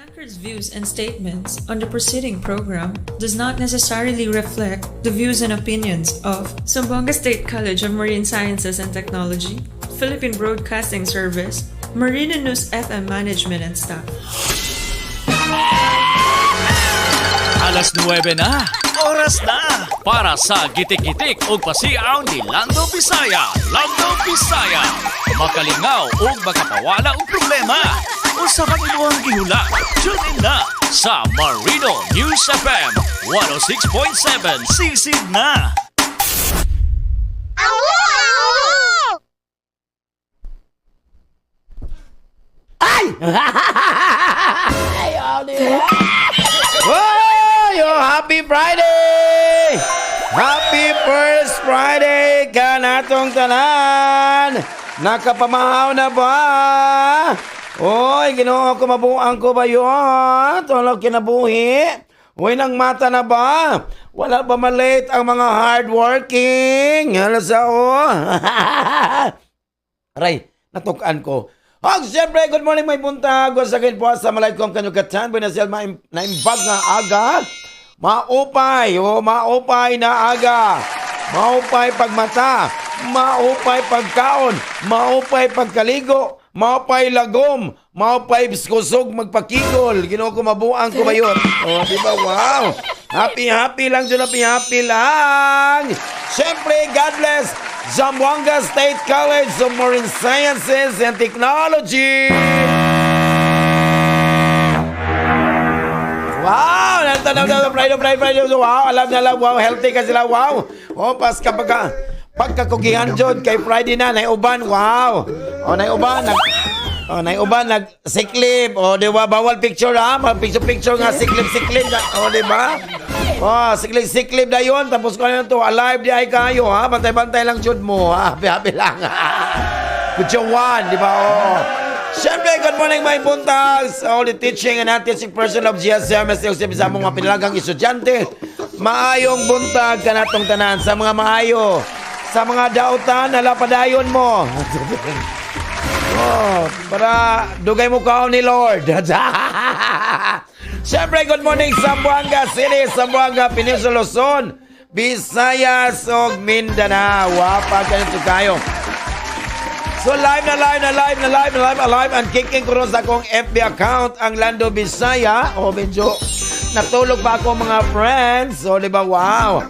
anchor's views and statements on the preceding program does not necessarily reflect the views and opinions of Zamboanga State College of Marine Sciences and Technology, Philippine Broadcasting Service, Marina News FM Management and staff. Alas 9 na, oras na para sa gitik-gitik o pasiaw ni Lando Bisaya. Lando Bisaya, makalingaw o makapawala ang problema o sa kanilang gihula. Tune in na sa Marino News FM 106.7 sisid na. Ay! Oh, happy Friday! Happy first Friday ka natong tanan! Nakapamahaw na ba? Oy, Ginoo ko mabuang ko ba yun? Tulog kinabuhi? Uy, nang mata na ba? Wala ba malate ang mga hardworking? Halasao? Aray, natukan ko. Siyempre, good morning, may buntag. Sa po, Assalamualaikum kanyukatan. Binasal naimbag nga aga. Maupay, maupay na aga. Maupay pagmata. Maupay pagkaon. Maupay pagkaligo. Maupay lagom. Maupay kusog magpakigol. Ginoo ko mabuang ko ba yun? Diba? Wow. Happy lang dyan. Happy lang. Siyempre, God bless Zamboanga State College of Marine Sciences and Technology. Wow! Friday. Wow! Alam na lang. Wow! Healthy ka sila. Wow! Pas kapag pagkakugihan dyan kay Friday na, naiuban. Wow! Naiuban. Nag-siklip. Diba? Bawal picture ha? Picture nga siklip. Diba? Siklip na yun. Tapos ko na ito, alive di ay kayo, ha? Bantay-bantay lang jud mo, ha? Happy lang, ha? Kutsawan, di ba? Siyempre, good morning, my buntag. Sa all the teaching and non-teaching person of GSM, sa mga pinilagang estudyante. Maayong buntag ka natong tanan. Sa mga maayo, sa mga dautan, nalapadayon mo. Para dugay mo kaon ni Lord. Siyempre, good morning, Zamboanga City, Zamboanga, Peninsula, Luzon, Visayas, o Mindanao. Wapag ganito kayo. So, live and kicking ko rin sa akong FB account, ang Lando Bisaya. Medyo natulog pa ako mga friends. Diba, wow.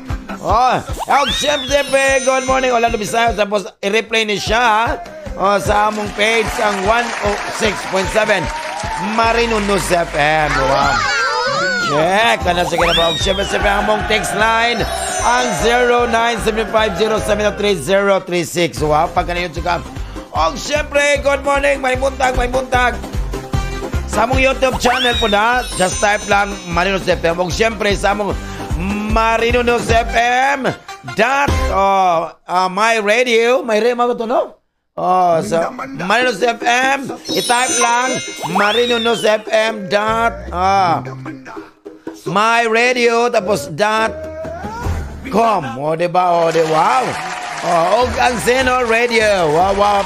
Siyempre, good morning, Lando Bisaya. Tapos, i-replay ni siya sa among page, ang 106.7. Marino News FM. Wow. Check. Sige na ba? Siyempre ang mong text line ang 0975073036. Wow. Pagka na yun siya. Siyempre, good morning. May buntag. Sa mong YouTube channel po na, just type lang Marino News FM. Siyempre, sa mong Marino News FM my radio. May rema ba ito, no? So Marino News FM, i-type lang Marino News FM my radio tapos .com. Diba? Wow. Og ang Zeno Radio. Wow.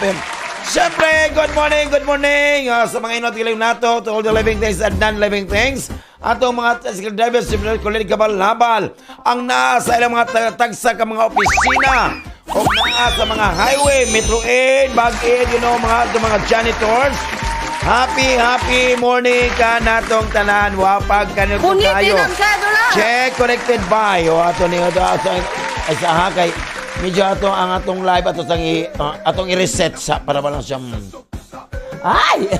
Siyempre, good morning. Sa mga inot nato, to all the living things and non-living things. Atong mga tricycle drivers, kulit kabal-habal. Ang nasa ilang mga tagsa ka mga opisina. O na sa mga highway, Metro 8, Bag 8, mga janitors. Happy morning ka natong tanan. Wapag kanito tayo. Check, connected by. Ato ni sa hakay. Medyo ato ang atong live atong i-reset para ba lang siyang ay!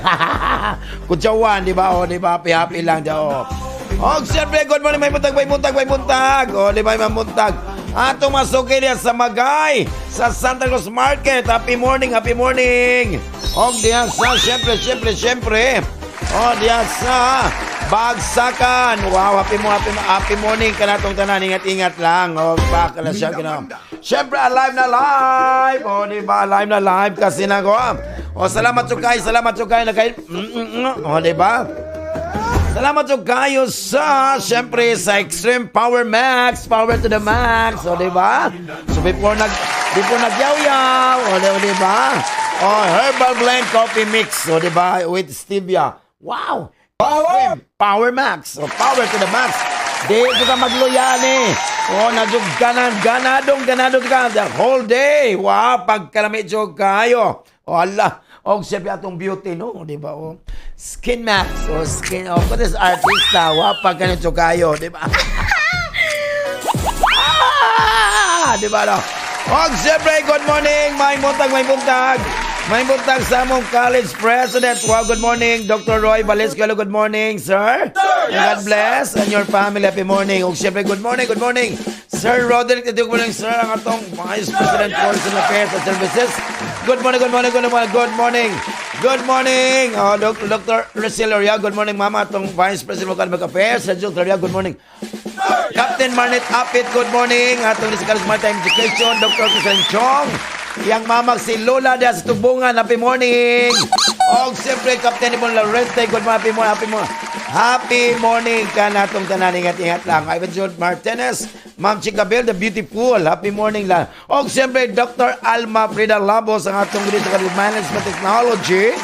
Kutsawan, di ba? Diba? Happy lang daw. Siyempre, good morning, may buntag. Di ba, may buntag. Atong masukin niya sa Magay, sa Santa Cruz Market. Happy morning. Diyan sa, siyempre. Diyan sa Bagsakan. Wow, happy morning ka natong tanan. Ingat lang. Baka na siya. Siyempre, alive na live. Diba, alive na live kasi na ko. Salamat sukay. Diba? Salamat so kayo sa, siyempre, sa Extreme Power Max. Power to the max. Diba? So, before nagyaw-yaw. Diba? Herbal Blend Coffee Mix. Diba? With stevia. Wow! Power! Power max. O, power to the max. Dito ka magloya ni. O, nadyo ganadong ka. The whole day. Wow, pagkalamit jog kayo. O, ala. O, siyempre atong beauty, no? Di ba? O, skin max. O, skin. O, what is artista? Wow, pagkalamit jog kayo. Di ba? Di ba, no? O, siyempre, good morning. May buntag. May buntag sa among college president. Wow, good morning, Dr. Roy Valesco. Good morning, sir. God bless. And your family, happy morning. O, siyempre, good morning. Sir Roderick, good morning, sir. Ang atong Vice President for Foreign Affairs and Services. Good morning. Oh, Dr. Resiloria, good morning, mama. Atong Vice President for Economic Affairs. Sergio Claria, good morning. Captain Marnet Apit, good morning. Atong Nisikalis Maritime Education, Dr. Kusan Chong. Yang mamag si Lola dia sa Tubungan, happy morning. Og siyempre, Captain Ibon Lorente, good morning, happy morning. Happy morning ka na itong tanan, ingat lang. Ivan Jude Martinez, Ma'am Chicabel, the beautiful, happy morning lang. Og siyempre, Dr. Alma Frida Labos, ang atong Critical Management Technology.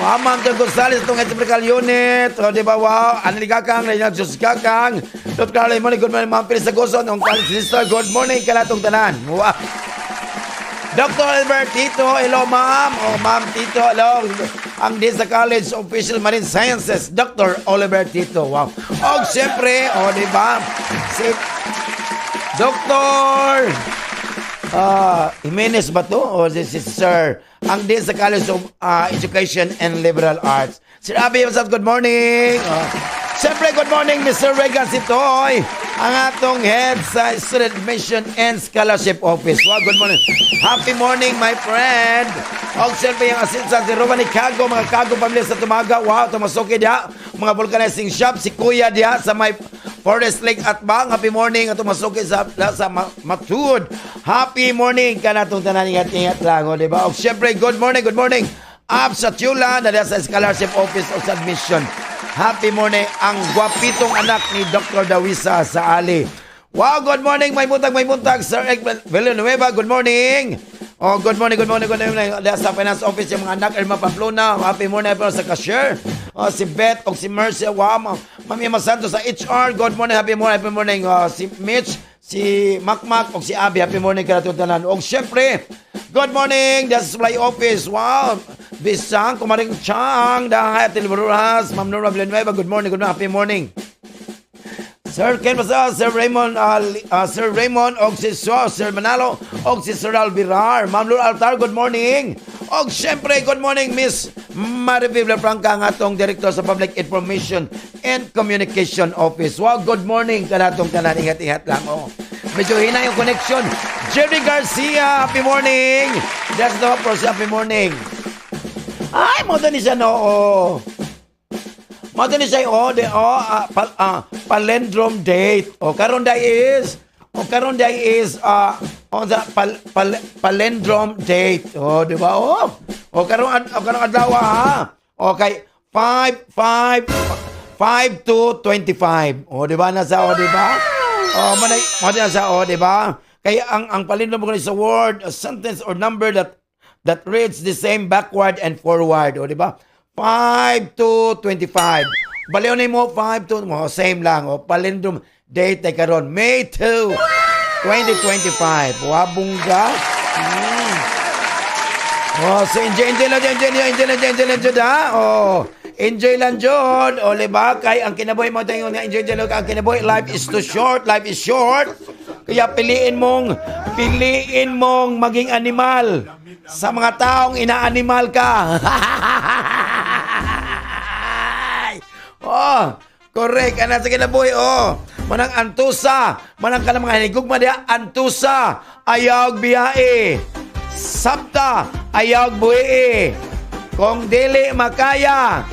Wow, Ma'am John Gonzalez, itong Electrical Unit. O, di ba, wow, Anali Kakang, Reynald Jus Kakang. Dr. Carla Morning, good morning, Ma'am Pires Agoson, ang college sister, good morning ka na itong tanan. Wow. Dr. Albert Tito, hello ma'am. O ma'am Tito, hello. Ang Disa College Official Marine Sciences, Dr. Oliver Tito. Wow. O siyempre, o diba, si Dr. Jimenez ba to? O si Sir, ang Disa College of Education and Liberal Arts. Sir Abby, what's up? Good morning. Siyempre, good morning, Mr. Regan Sitoy, ang atong head sa Student Admission and Scholarship Office. Wow, good morning. Happy morning, my friend. O, siyempre, yung assistant si Roman Cago, mga Cago pamilya sa Tumaga. Wow, tumasuki dia. Mga vulcanizing shop, si Kuya dia sa may Forest Lake at Bang. Happy morning, at tumasuki sa Matud. Happy morning ka na itong tanan, ingat lang. O, diba? O, siyempre, good morning. Up sa Tula, na sa Scholarship Office of Admission. Happy morning, ang gwapitong anak ni Dr. Dawisa sa Ali. Wow, good morning, may buntag. Sir Ekman Villanueva, good morning. Oh, good morning. Sa Finance Office, yung mga anak, Irma Pamplona, happy morning sa cashier. Oh, si Beth, o si Mercy, wow, Mami Masanto sa HR, good morning, happy morning. Si Mitch, si Makmak, o si Abby, happy morning ka na tanan. O syempre, good morning, the supply office, wow, Bisang, Kumaring Chang, Dahay, Tilbururas, Ma'am Nora Villanueva, good morning, happy morning. Sir Ken Basa, Sir Raymond, og si Sir Manalo, og si Sir Alvirar, Ma'am Lur Altar, good morning. Og syempre, good morning, Miss Marivilla Franca, ang atong Director sa Public Information and Communication Office. Wow, good morning, kanatong tanan, ingat lang, oh. Medyo hina yung connection. Jerry Garcia, happy morning. That's the first happy morning. Ay, mo ni siya, no, Mata ni siya, palindrome date. Karon day is, palindrome date. Di ba, karon adlaw, ha? Okay, 5 to 25. Di ba, di ba? Mata na siya, di ba? Kaya ang palindrome ko is a word, a sentence, or number that reads the same backward and forward. Di ba? 5 to 25. Baliw ni mo 5 to same lang. Palindrome date ay karon May 2, 2025. Wabungga. So enjoy lang ha. Enjoy lang jud. Diba? Kay ang kinabuhi mo tayo nga enjoy lang ang kinabuhi. Life is short. Kaya piliin mong maging animal sa mga taong ina-animal ka. Correct. Ano sa kinabuhi, Manang antusa. Manang ka ng mga hinigugma diya. Antusa. Ayaw biyae. Sabta. Ayaw buhi. Kung dili makaya,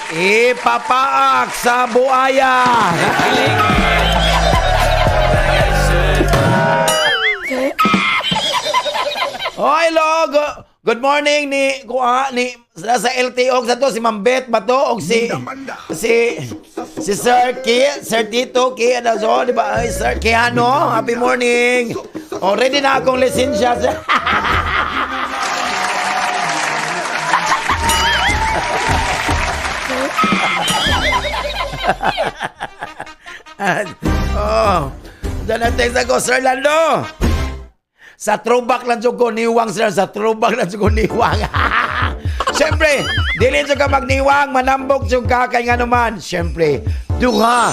ipapaak sa buaya. Hello. Good morning ni sa LTO sa to si Ma'am Beth ba to og si Sir Tito ano so di ba Sir Keano, happy morning. Ready na akong lisensya. Oh. Diyan ang text ako, Sir Lando. Sa throwback lang siya ko niwang, sir. Sa throwback lang siya ko niwang. Siyempre, dili siya ka magniwang, manambok siya ka kay nga naman. Siyempre, duha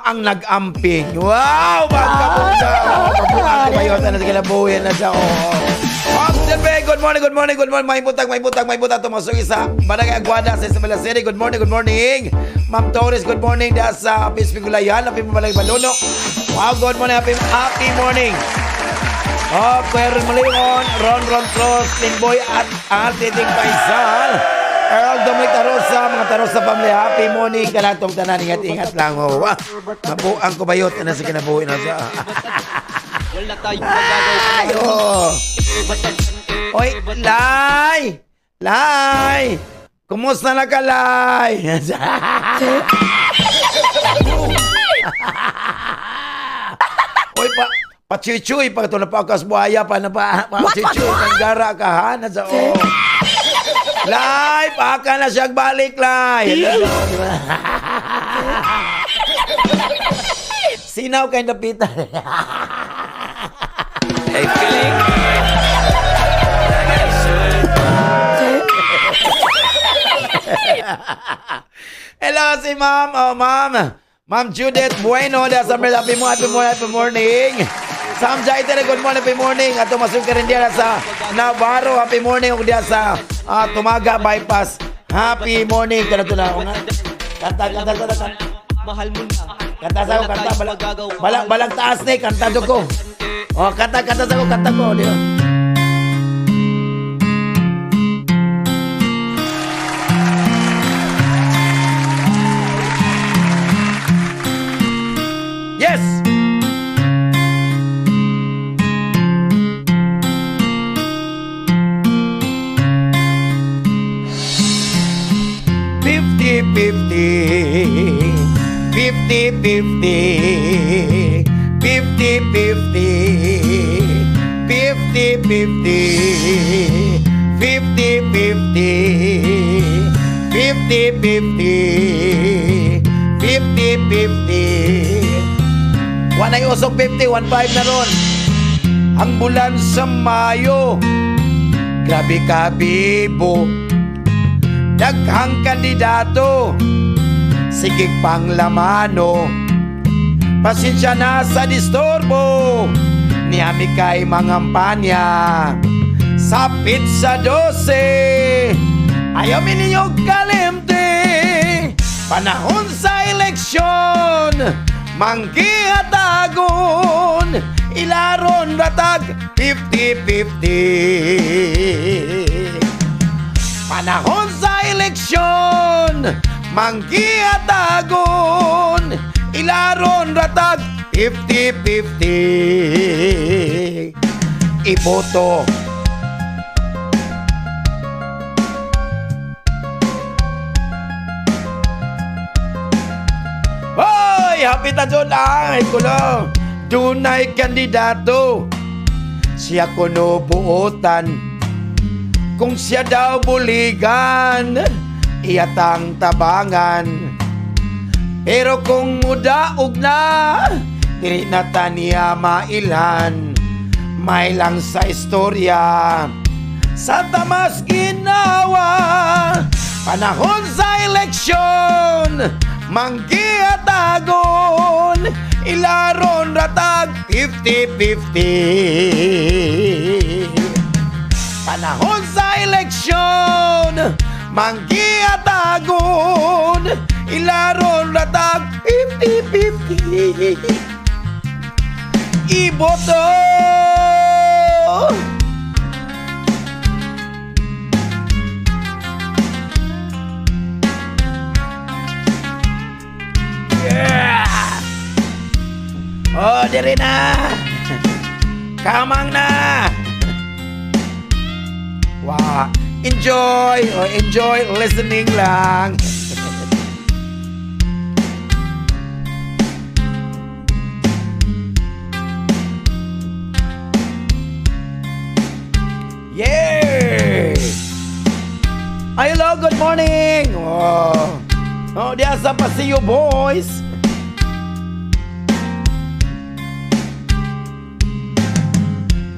ang nag-amping. Wow! Magkabunda! Magkabuhan ko ba yun? Ano sa kinabuhin na siya? Siyempre, good morning. May butang. Tumasok isa. Barangay Aguada sa Isabela City. Good morning. Ma'am Torres, good morning. Da sa Pispigulayan. Happy Mabalay Baluno. Wow, good morning. Happy morning. Oh, Kuya Ron Malingon, Ron Cross, Lingboy at Titing Paisal. Earl Dominic Tarosa, mga Tarosa family. Happy morning. Kanatong tanan. Ingat lang. Oh. Mabuang ko bayot. Ano sa kinabuhin na siya? Wala tayong magagawa. Oh. Oy, Lai! Kumusta na ka, Lai? Oy, pachichuy, pag ito na pa akas buhaya, pachichuy, panggara ka, ha? Nasa, oh. Lai, paka na siyang balik, Lai. Sinaw kay napita. Ay, kiling. Hello, si Ma'am. Oh, Ma'am Judith Bueno. Happy morning. Sam Jaitere, good morning, happy morning. At tumasok ka rin diyan sa Navarro. Happy morning. Diyan sa Tumaga Bypass. Happy morning. Kanta na ako nga. Kanta. Mahal mo na. Kanta sa ako, kanta. Balang taas na eh. Kanta doon ko. Oh, kanta sa ako, kanta ko. Di ba? Yes! Wanay usok 50, 1.5 na ron. Ang bulan sa Mayo, grabe ka, bibo. Daghang kandidato, sige pang lamano. Pasensya na sa disturbo, niyami kay mangampanya. Sapit sa 12, ayaw mininyo kalimti. Panahon sa eleksyon, manggiatagon, ilaron ratag 50-50. Panahon sa eleksyon, manggiatagon, ilaron ratag 50-50. Iboto. Hoy, hapit na dyan ay kulo. Dunay kandidato, siya kuno buotan. Kung siya daw buligan, iyatang tabangan. Pero kung mudaog na, dili na taniya mailan. May lang sa istorya, sa tamas ginawa. Panahon sa eleksyon, manggiatagon, ilaron ratag 50-50. Panahon sa eleksyon, manggiatagon, ilaron ratag 50-50. Iboto! Yeah! Oh, diri na! Kamang na! Wow! Enjoy! Oh, enjoy listening lang! Yay! Hello, good morning! Oh. Oh, diya sa Paseo Boys.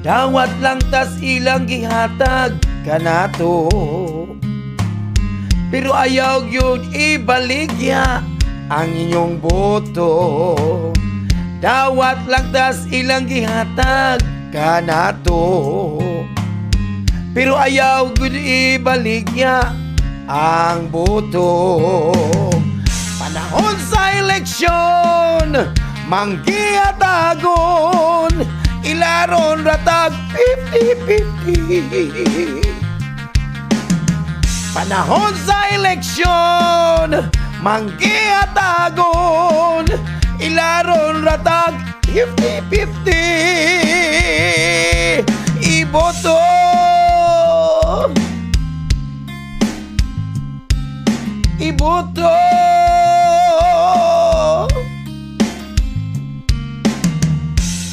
Dawat lang tas ilang gihatag kanato. Pero ayaw yun ibaligya ang inyong boto. Dawat lang tas ilang gihatag kanato. Pero ayaw yun ibaligya ang boto. Panahon sa eleksyon, manggiatagon, ilaron ratag 50-50. Panahon sa eleksyon, manggiatagon, ilaron ratag 50-50. Iboto. Iboto.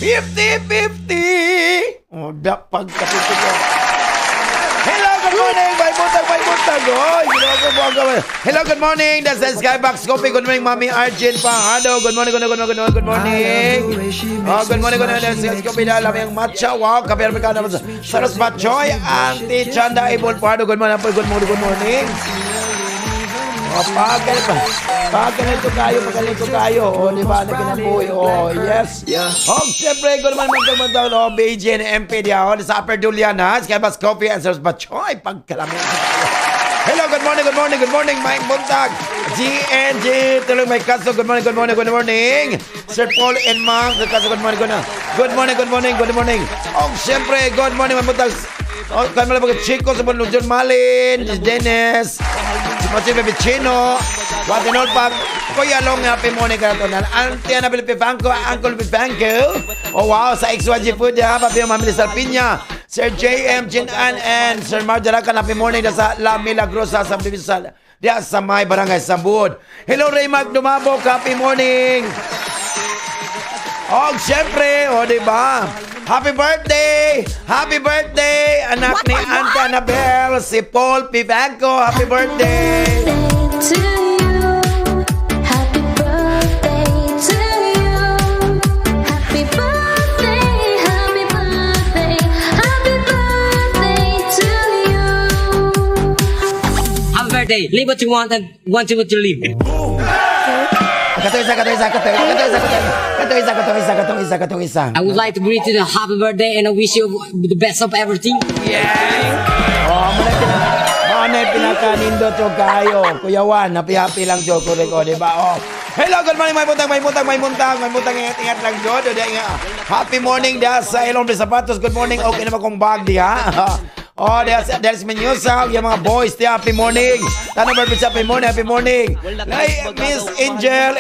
50-50. Oh, dapat kapitulo. Hello, good morning. May butag. Oh, hello, good morning. That's the Skybox Coffee. Good morning, Mami Arjun Pahado. Good morning. Good morning. Oh, good morning. That's the Coffee. Alam yung matcha. Wow, kape ang mga naman. Saros Bachoy. Auntie Chanda Ibon Pahado. Good morning. Good morning. Oh, pagkalito kayo. O, di ba, na kinabuhi. Oh, yes. Oh, siyempre, good morning, magdagmagdag. Oh, BJ and MP diya. Oh, sa Upper Dulian, ha? Skybox Coffee and Saros Bachoy. Pagkalamin. Hello, good morning, Mike Buntag. GNG, tuloy may kaso. Good morning. Sir Paul and Mang, kaso, good morning. Good morning. Oh, siyempre, good morning, Mike Buntag. Oh, kami lang Chico, sa Buntag, John Malin, Dennis, si Pachi Bebicino, Watinol Pag, Kuya Long, happy morning ka na to. Auntie Annabelle Pifanco, Uncle Pifanco. Oh, wow, sa XYG Food, ha, papi yung Mami Salpinya. Sir JM, Jinan, and Sir Marjarakan, happy morning na sa La Milagrosa, sa Divisal, diya sa may barangay Sabud. Hello, Raymag Dumabok, happy morning. Oh, siyempre, oh, diba? Happy birthday, anak ni Auntie Annabelle, si Paul Pivanco, happy birthday. To you, happy birthday to you, happy birthday, happy birthday, happy birthday to you. Happy birthday. Live what you want and want you what you live. Katu isa. I would like to greet you the happy birthday and I wish you the best of everything. Oh, manay pinakanindot yung kayo. Kuya Juan, happy lang jo ko reko, di ba? Oh. Hello, good morning, may buntag, ingat lang jo. Happy morning da sa Ilong de Sapatos. Good morning. Okay naman kong bag di ha. Oh, there's Menyusa, yung mga boys, di happy morning. Tanong Barbie, happy morning. Miss Angel,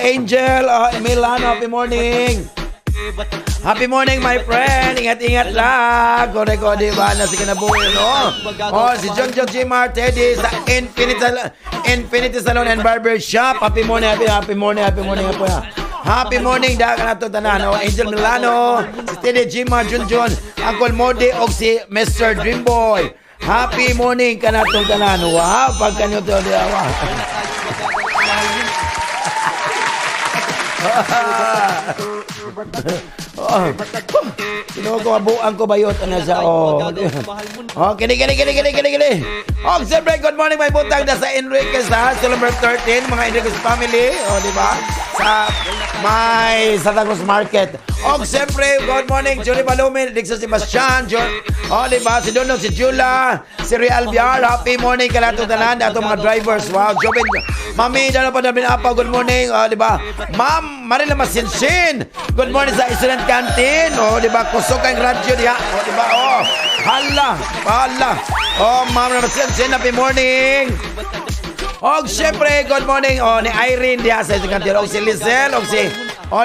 Milano, happy morning. Happy morning, my friend. Ingat lang. Koreko, di ba? Nasa kinabuhi, no? Oh, si John G. Martedi sa Infinity Salon and Barber Shop. Happy morning. Happy morning, da ka na ito tanan. Oh, Angel Milano, si Teddy Jima, Junjun, Uncle Modi, o si Mr. Dreamboy. Happy morning ka na ito tanan. Wow, pagka nyo ito, di ba? Kinukuhabuan ko ba yun? Ano sa kini. Siyempre, good morning, may butang na sa Enriquez, ha? Silver 13, mga Enriquez family. Di ba? Sa may Santa Cruz Market. Siyempre, good morning, Julie Balumin, Dixon Sebastian, di ba? Si Dono, si Jula, si Real Biar, happy morning ka na ito tanan, ato mga drivers. Wow, Jobin, Mami, dala pa namin apa, good morning, di ba? Ma'am, Marila Masinsin, good morning sa Excellent Canteen, di ba? Kusok ang radyo diha, di ba? Hala. Ma'am Masinsin, happy morning. Siyempre, good morning, ni Irene diha sa Excellent Canteen, si Lizelle,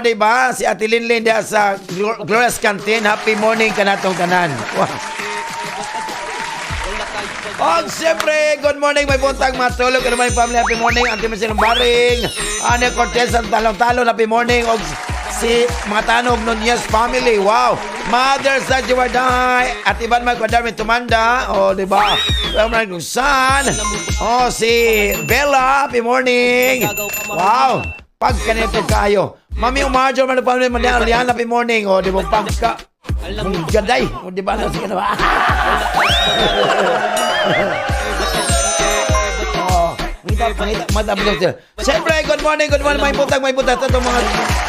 di ba? Si Ate Linlin diha sa Glorious Canteen, happy morning ka na itong tanan. Wow. Siyempre, good morning, may buntag matulog. Ano may family, happy morning. Auntie Marcelo Baring, Ana Cortez, ang talong-talong, happy morning. si mga tanog Nunez family. Wow. Mother sa Juwaday. At iban magkwadar may tumanda. O, di ba? Kung saan. O, si Bella. Happy morning. Wow. Pag kanito kayo. Mami Umarjo, man pa man Lian, happy morning. O, di ba? Pagka. Gaday. O, di ba? Sige na ba? Siyempre, good morning, may butang, ito mga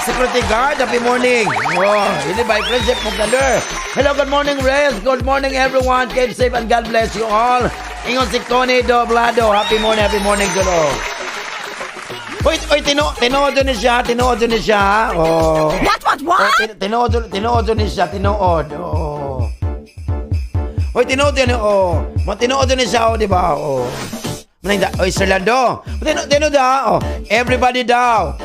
security guard, happy morning. Oh, hindi ba, friendship Mugdaler. Hello, good morning, Reyes, good morning, everyone, keep safe and God bless you all. Ingon si Connie Doblado, happy morning, good all. Uy, tinood ni siya, oh. What? Tinood ni siya, oh. Uy, tinood ni siya, oh, di ba, oh. Oy, Sir Lando. Oh, everybody daw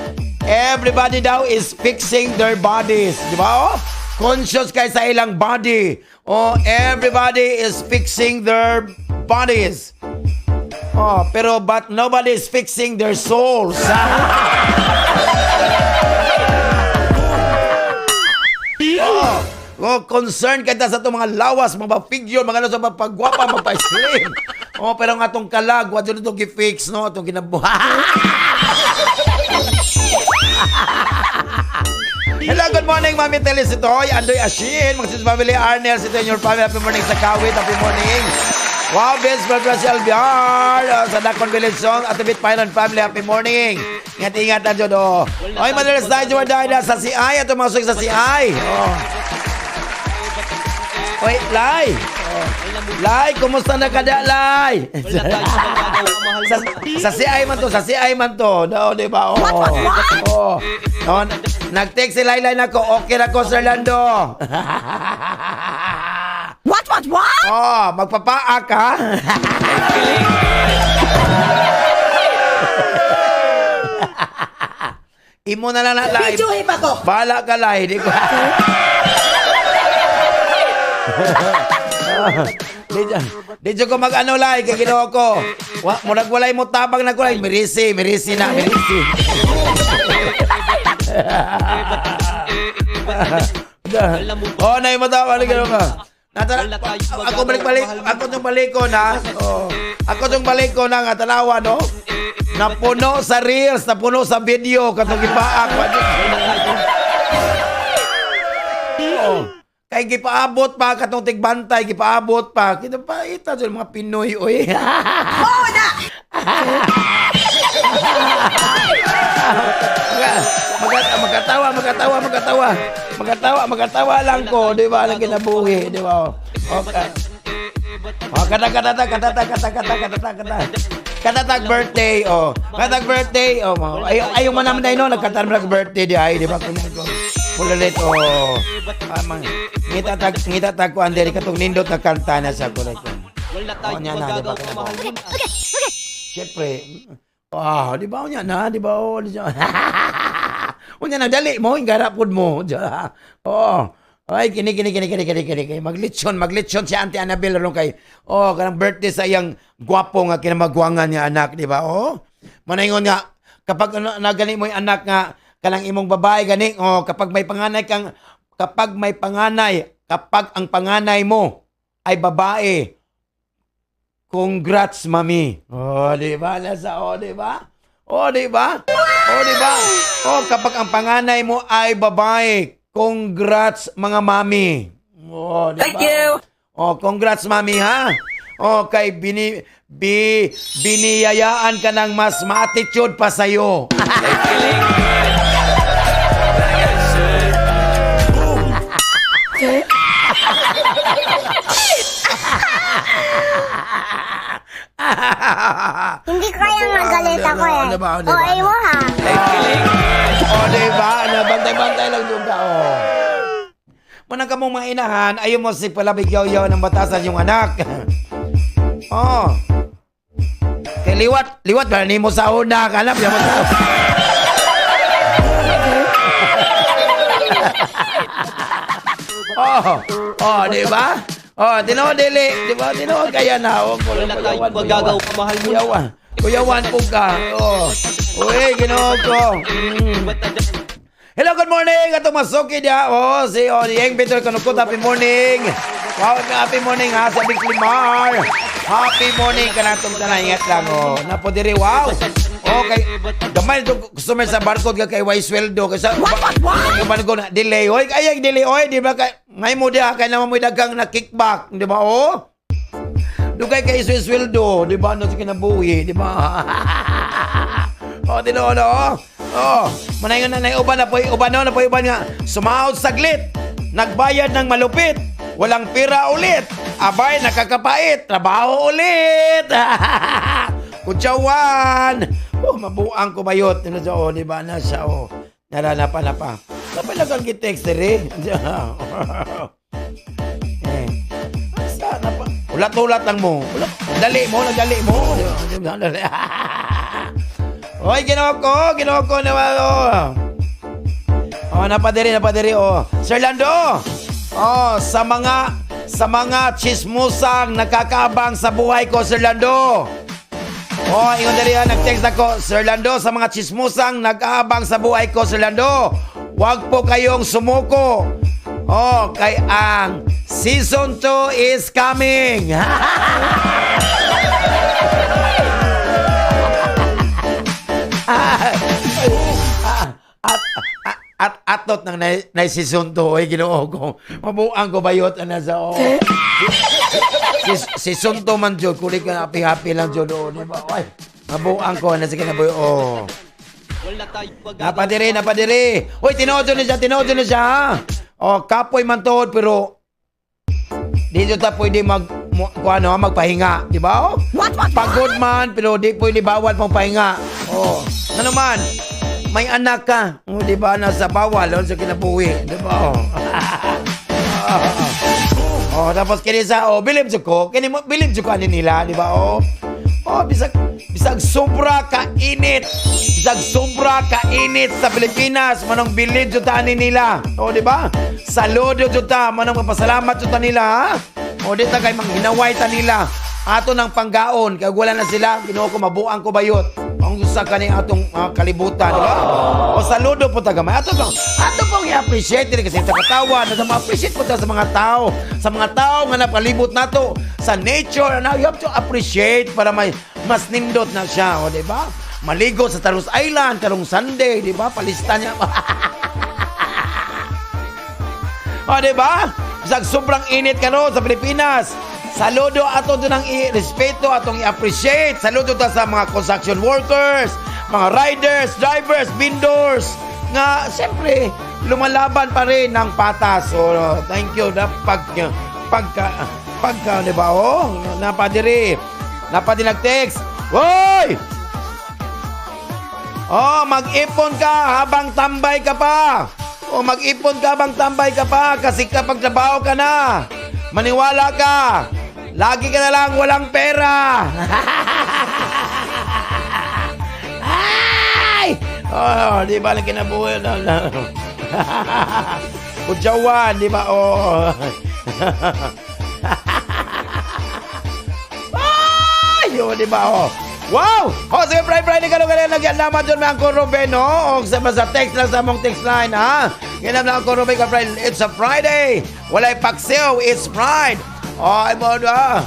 is fixing their bodies. Di ba? Oh? Conscious kay sa ilang body. Oh, everybody is fixing their bodies. Oh, pero but nobody is fixing their souls. Concern kita sa itong mga lawas, mga figure, mga sa mga pagwapa, magpa-slim. Oh, pero nga itong kalag, wad yun itong i-fix, no? Itong kinabuhay. Hello, good morning, Mami Teles ito. Andoy Ashin, magsis family Arnel, ito in your family. Happy morning sa Kawit, happy morning. Wow, Vince, Barbara si Albiar, sa Dakon Village Song, at the Bit Pylon family, happy morning. Ingat-ingat na dyan, oh. Oy, madalas tayo, Juwadaya, sa CI, at tumasok sa CI. Oh. Oy, Lai. Lai, kumusta na kada, Lai? Sa CI man to. No, di ba? Oh. Oh. No, nag-text si Lai na ko, okay na ko, Sir Lando. What? Oh, magpapaa ka? Imo na lang na, Lai. Videohin pa ko. Bahala ka, Lai. Di ko. Dito ko mag-ano Lai, kay ginawa ko. Murag walay mo tabang na kulay. Mirisi na. Oh, na yung matawa na gano'n ka. Ako tong balik ko na nga tanawa, no? Napuno sa reels, napuno sa video, katong ipaak. Oh. Kay gipaabot pa katong tigbantay, gipaabot pa. Kita pa ita sa mga Pinoy oy. Oh na. Magatawa lang ko, di ba? Ang kinabuhi, di ba? Okay. Oh, katatag birthday, oh. Katatag birthday, oh. Ayaw man naman dahil, no? Nagkatatag birthday, di ay, di ba? Kulalit, oh. Ngitatag ko, Anderi, katong nindot na kanta na sa kulit ko. Oh, niya na, di ba? Okay. Siyempre. Oh, di ba? Niya na, di ba? Oh, niya na, dali mo, yung garapod mo. Oh. Ay, kini. Maglitsyon si Auntie Annabelle ron kay. Oh, kanang birthday sa iyang gwapo nga kinamagwangan niya anak, di ba? Oh. Manaingon nga kapag nagani mo yung anak nga kanang imong babae gani, oh, kapag ang panganay mo ay babae, congrats, mami. Oh, di ba? Di ba? Oh, kapag ang panganay mo ay babae, congrats, mga mami. Oh, diba? Thank you. Oh, congrats, mami, ha? Oh, kay biniyayaan ka ng mas ma-attitude pa sa'yo. Hindi ko yung magalit ako eh. Diba? O, ayaw mo ha. Oh, diba? Bantay-bantay lang doon ka, oh. Manang ka mong mga inahan, ayaw mo si palabigyaw-yaw ng batasan yung anak. Oh. Kay liwat ba? Ni mo sa una, kalap yan mo sa Oh, diba? Oh, tinood dili, di ba? Tinood kaya na. Oh, Magagaw ka, mahal mo. Kuyawan po ka. Oh. Uy, ginood ko. Hello, good morning. Atong masuki dia. Oh, si Yang Peter Kanukot. Happy morning. Wow, happy morning ha. Sabi Limar. Happy morning ka na itong tanay. Ingat lang, oh. Napo diri, wow. Okay. Gamay ito customer sa barcode ka kay Wise Sweldo. Kasi, gaman ko na delay. Oy, kayang delay. Oy, di ba? Ngay mo dia. Kaya naman mo dagang na kickback. Di ba, oh? Dugay kay Sweldo. Di ba? Ano sa kinabuhi. Di ba? Oh, tinono. Oh, manay nga na uban na po nga. Sumahod saglit. Nagbayad ng malupit. Walang pira ulit. Abay, nakakapait. Trabaho ulit. Kutsawan. Oh, mabuang ko bayot. Oh, di ba na siya? Oh, naranapan na pa. Napalagang ki-text eh. Sana pa. Ulat-ulat lang mo. Dali mo. Oy, ginawa ko naman, oh. Oh, napadiri, oh. Sir Lando, oh, sa mga chismusang nakakaabang sa buhay ko, Sir Lando. Oh, ingon dali, nag-text ako, Sir Lando, sa mga chismusang nag-aabang sa buhay ko, Sir Lando, wag po kayong sumuko. Oh, kay ang Season 2 is coming. At atot ng season 2 ay Ginoo ko. Mabuang ko bayot ana sa season 2 man jud kulit ka happy lang jud di ba? Oy, mabuang ko na sa kinabuhi. Oh. Napadiri. Oy, tinood na siya. Ha? Oh, kapoy man tuod pero dito ta pwede magpahinga, di ba? Oh? Pagod man pero di pwede bawal pang pahinga. Oh, ano man? May anak ka. Oh, di ba? Nasa bawal. Sa kinabuhi. Di ba? Oh, tapos kinisa, bilib ko. Bilib ko nila. Di ba? Oh, bisag sobra ka-init. Bisag sobra ka-init sa Pilipinas. Manong bilib jutaan nila. Oh, di ba? Saludo juta. Manong mapasalamat juta nila, ha? Oh, di ta kay manghinaway ta nila. Ato ng panggaon. Kaya wala na sila. Ginoo ko, mabuang ko bayot. Ang gusto ka niya atong kalibutan, di ba? O saludo po taga may. Ato pong i-appreciate din kasi katawa na ma-appreciate po ta sa mga tao. Sa mga tao nga napalibot nato sa nature. Now you have to appreciate para may mas nindot na siya, o di ba? Maligo sa Taros Island, karong Sunday, di ba? Palista niya. O di ba? Bisag sobrang init karon sa Pilipinas. Saludo ato doon ang i-respeto, atong i-appreciate. Saludo ta sa mga construction workers, mga riders, drivers, vendors, nga siyempre lumalaban pa rin ng patas. So, thank you na pagka, di ba? Oh, napadiri nag-text. Hoy! Oh, mag-ipon ka habang tambay ka pa. Oh, mag-ipon ka habang tambay ka pa kasi kapag trabaho ka na, maniwala ka. Lagi ka na lang walang pera. Ay! Oh, di ba lang kinabuhi na. Kutsawan, di ba? Oh. Ay! Oh, di ba? Oh. Wow! Oh, sige, Friday ka nung nagyan naman dyan mga Ruben, no? O, sa text lang sa mong text line, ha? Ganyan lang ako, Ruben, ka Friday. It's a Friday. Walay paksiw. It's Friday. Oh, ay mo na.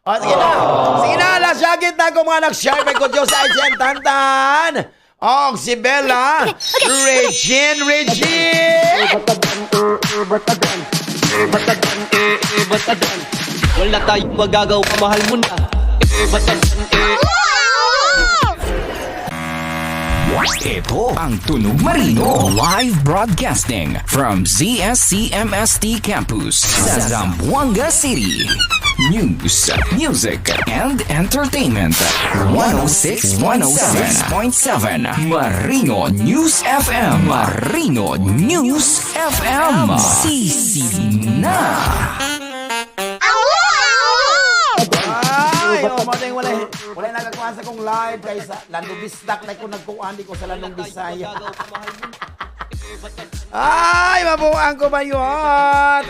Oh, sige na. Sige na, lasyagit na kung mga nag-share may kudyo sa ICN Tantan. Oh, si Bella. Regine. Wala tayong magagawa, mahal mo na. Ito ang Tunog Marino live broadcasting from ZSCMST Campus sa Zamboanga City. News, music, and entertainment. 106.7 Marino News FM. Marino News FM. Sisi na. Ay, wala nagkakuha sa kong live kaysa Landong Bistak na ko nagkuhan di ko sa Landong Bisaya. Ay, mabuang ko ba yun?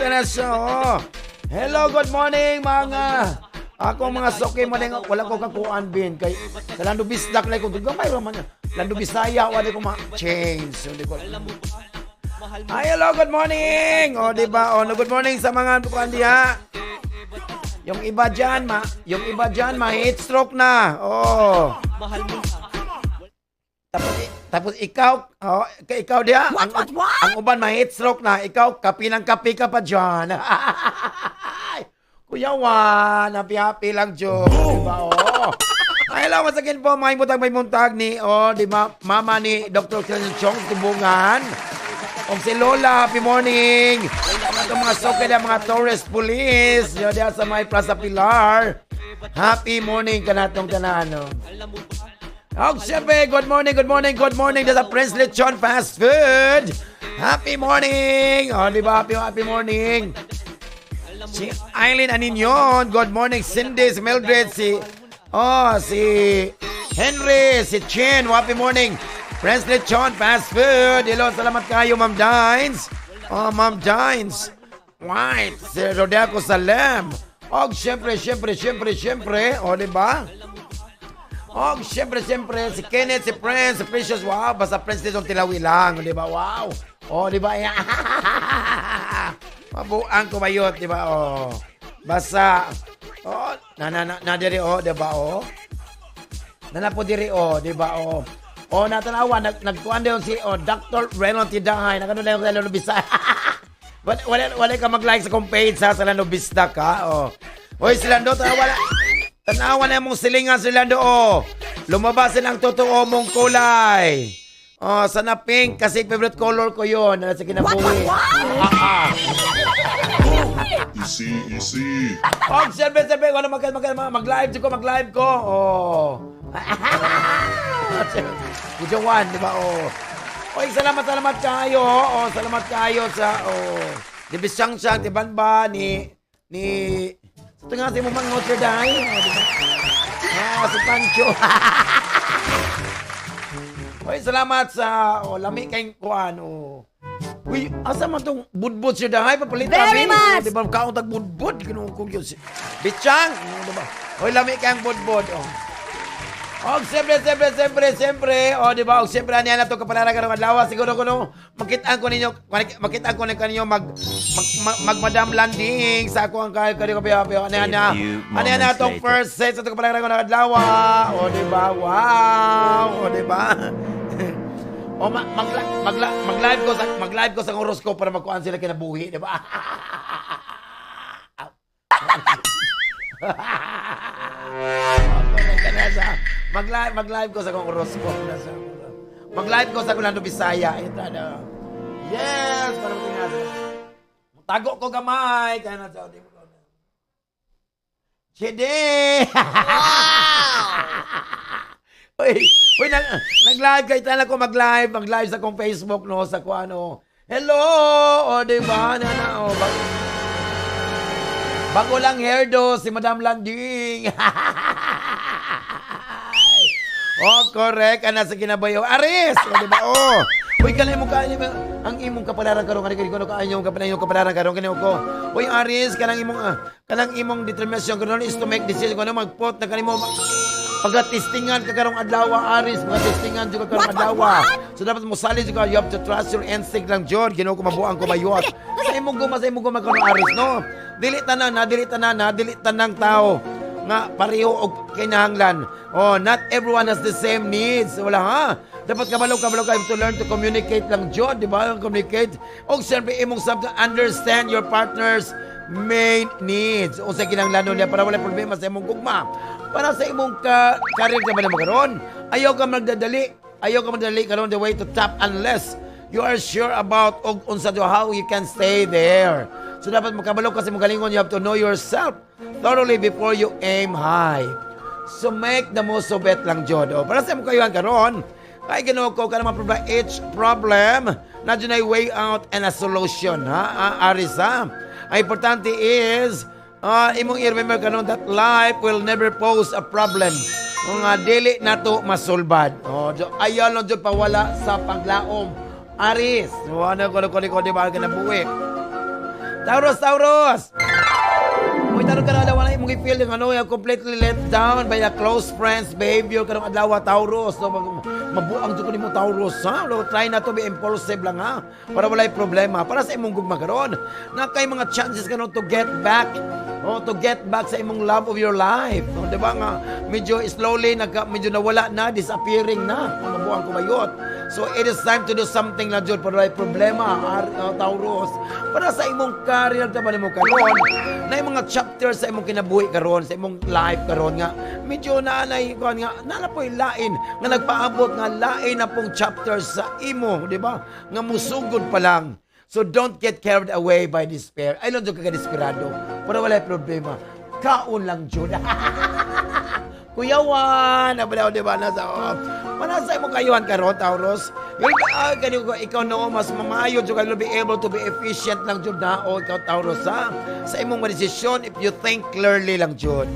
Hello, good morning mga Ako mga soke mo lang wala ko kakuan bin kay sa Lando Bisdak na ko gamay ra man. Lando Bisaya wala ko ma-change. So di ko. Ay, hello, good morning. O di ba? O good morning sa mga kuan diha. Yung iba diyan ma-heat stroke na. Oh. Tapos ikaw, ikaw diha, ang uban ma-heat stroke na, ikaw kapinang kapi ka pa diyan. Kuya Juan, happy lang, Jo. Diba, oh. Ay, hello, once again po, may muntag ni, di ba, mama ni Dr. Clinton Chong, Tubungan. O si Lola, happy morning. Ito mga soke na mga Torres Police, yun diya sa may Plaza Pilar. Happy morning ka na itong kanano. Oh, siyempre, good morning. Dito sa Prince Lechon Fast Food. Happy morning. O, di ba, happy morning. Si Eileen Aninyon, good morning. Cindy, si Mildred, si Henry, si Chin, happy morning. Prince Lechon Fast Food. Hello, salamat kayo, Ma'am Dines. Oh, Ma'am Dines. White, si Rodeco Salem. Oh, siyempre. O, di ba? Oh, siyempre, si Kenneth, si Prince, si Precious. Wow, basta Prince Lechon Tilawi lang. Di ba? Wow. O, di ba? Mabuang ko ba yun, di ba? Oh. Basta, nadiri, di ba? Nanapo diri, di ba? Natanawa, nagkuhan din si, Dr. Renon Tidahay, nakano na yung sa Lano Bisaya. wala ka mag-like sa kong page, sa Lano Bisdak, ha? Oy, Silando, tanawa na mong silingan, Silando, lumabas ang totoo mong kulay. Sana pink kasi favorite color ko yun. Sa kinabuhi. Easy. Siyempre, mag-live ko. Kuya Juan, di ba? Oy, salamat kayo. Salamat kayo sa, di Bisyang-syang, di Banba, ni, ito nga si Mumang Notre Dame. Si Pancho. Oy, salamat sa lami kayong kuan. Uy, asa man tong budbud siya dahay papalit Very much. Di ba kaon tag budbud kinukog yun si Bichang, di ba? Oy, lami kayong budbud. Siyempre. Di ba? Siyempre niya na to kapalaran ka ng adlaw. Siguro kuno makitaan ko ninyo magmadam landing sa ako ang kayo kapiyo. Ano na tong first set sa to kapalaran ko ng adlaw. Di ba? Wow. Di ba? Mag-live ko sa horoscope para magkuhan sila kinabuhi, di ba? Mag-live ko sa horoscope. Mag-live ko sa Lando Bisaya. Ito na. Yes! Para matingin. Tago ko gamay. Kaya na sa Chede! Uy, nag-live kayo talaga ko mag-live sa kong Facebook, no, sa kung ano. Hello! Di ba? Bago lang hairdo, si Madam Landing. Correct. Sa kinabayo. Aris! Di ba? Uy, kanay mo kayo. Ang imong kapalaran karong kanay kapalaran karong kanay ko. Uy, Aris, kanang imong determination karon is to make decision kung ano magpot na kanay mo pagka-testingan ka karong adlaw, Aris, pagka-testingan ka karong adlaw. So dapat mo sali ka, you have to trust your instinct lang, Jod. Ginoo ko mabuang ko bayot. Sa imong guma karong Aris, no? Dili tanang tao nga pareho og kinahanglan. Not everyone has the same needs. Wala ha. Dapat kabalo ka to learn to communicate lang, Jod, di ba? Communicate. O siyempre imong sabta understand your partner's main needs. O sa kinahanglan niya para wala problema sa imong gugma. Para sa imong career ka ba na magkaroon? Ayaw ka magdadali karon the way to top unless you are sure about how you can stay there. So dapat makabalo kasi mong galingon, you have to know yourself thoroughly before you aim high. So make the most of it lang, Jod. Para sa imong kayuhan karon, kay Ginoo ko ka na ma-provide each problem na dyan ay way out and a solution, ha? Aris, ha? Ang importante is imong i-remember kanon that life will never pose a problem kung dili nato masulbad. Ayaw lang dyan pawala sa paglaom. Aris, ano ko di ba ka nabuhi? Taurus! Uy, tarong ka na wala mong i-feel yung ano, yung completely let down by the close friends behavior kanong adlaw Taurus. So, mabuang jud ko nimo Taurus, ha? Try na to be impulsive lang, ha? Para walay problema. Para sa imong gugma karon, na kay mga chances kanong to get back. To get back sa imong love of your life. Di ba nga, medyo slowly, medyo nawala na, disappearing na. Mabuang kumayot. So, it is time to do something na dyan para may problema, Taurus. Para sa imong career, naman mo karon, na yung mga chapters sa imong kinabuhi karon, sa imong life karon nga, medyo naanay, nana po yung lain, nga nagpaabot nga lain na pong chapters sa imo, di ba? Nga musugod pa lang. So don't get carried away by despair. Ay lang dyan kaka-desperado. Para wala problema. Kaon lang dyan. Kuyawan! Abalaw, di ba? Manasay mo kayuhan karon, Taurus. Ikaw no, mas mamayo dyan ka be able to be efficient lang dyan na. O ikaw, Taurus, ha? Sa imong desisyon, if you think clearly lang dyan.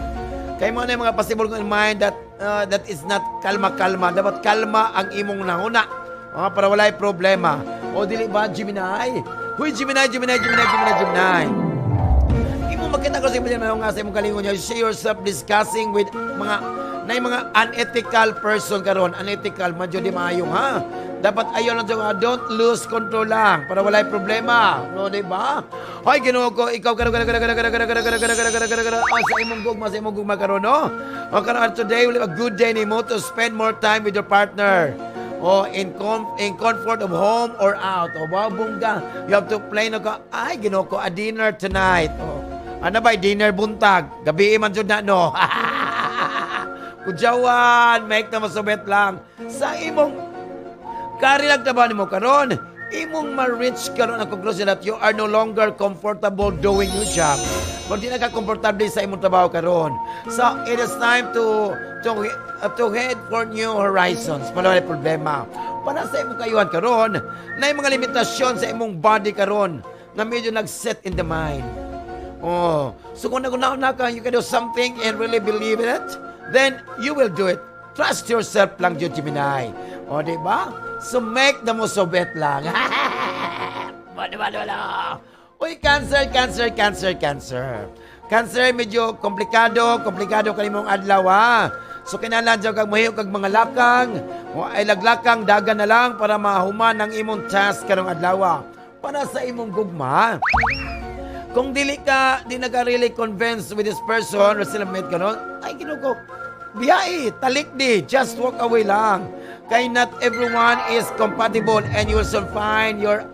Kaya mo na yung mga possible mind that is not kalma-kalma. Dapat kalma ang imong nahuna. Para walay problema. O dili ba, Gemini? Huy, Gemini. Imo makita ko sa imo nga sa imong kalingon niya. You see yourself discussing with mga unethical person karon. Unethical, madyo di maayong, ha? Dapat ayaw lang dyan, don't lose control lang para walay problema. No, di ba? Hoy, Ginoo ko, ikaw sa imong gugma karon, no? O karon today will be a good day nimo to spend more time with your partner. In comfort of home or out. Wow, bungga. You have to plan ka. Ay, Ginoo ko, a dinner tonight. Ano ba, dinner buntag? Gabi man dyan na, no? Kudyawan, make na masubet lang. Sa imong karilag na ba mo karon? Imong ma-reach karon ang conclusion that you are no longer comfortable doing your job. Kung di na ka komportable sa imong trabaho karon. So, it is time to head for new horizons. Para wala problema. Para sa imong kayuhan karon, na yung mga limitasyon sa imong body karon na medyo nag-set in the mind. So kung nagunaon ka, you can do something and really believe in it, then you will do it. Trust yourself lang, Gemini. Diba? So make the most of it lang. Wala. Uy, Cancer. Cancer, medyo komplikado kanimong adlaw, ha? So kinahanglan dyan kag mahiyo kag mga lakang, ay laglakang dagan na lang para mahuman ang imong task karong adlaw. Para sa imong gugma. Kung di na really convinced with this person, or sila mate ka nun, ay Ginoo, biyai, talik di, just walk away lang. Kaya not everyone is compatible and you will soon find your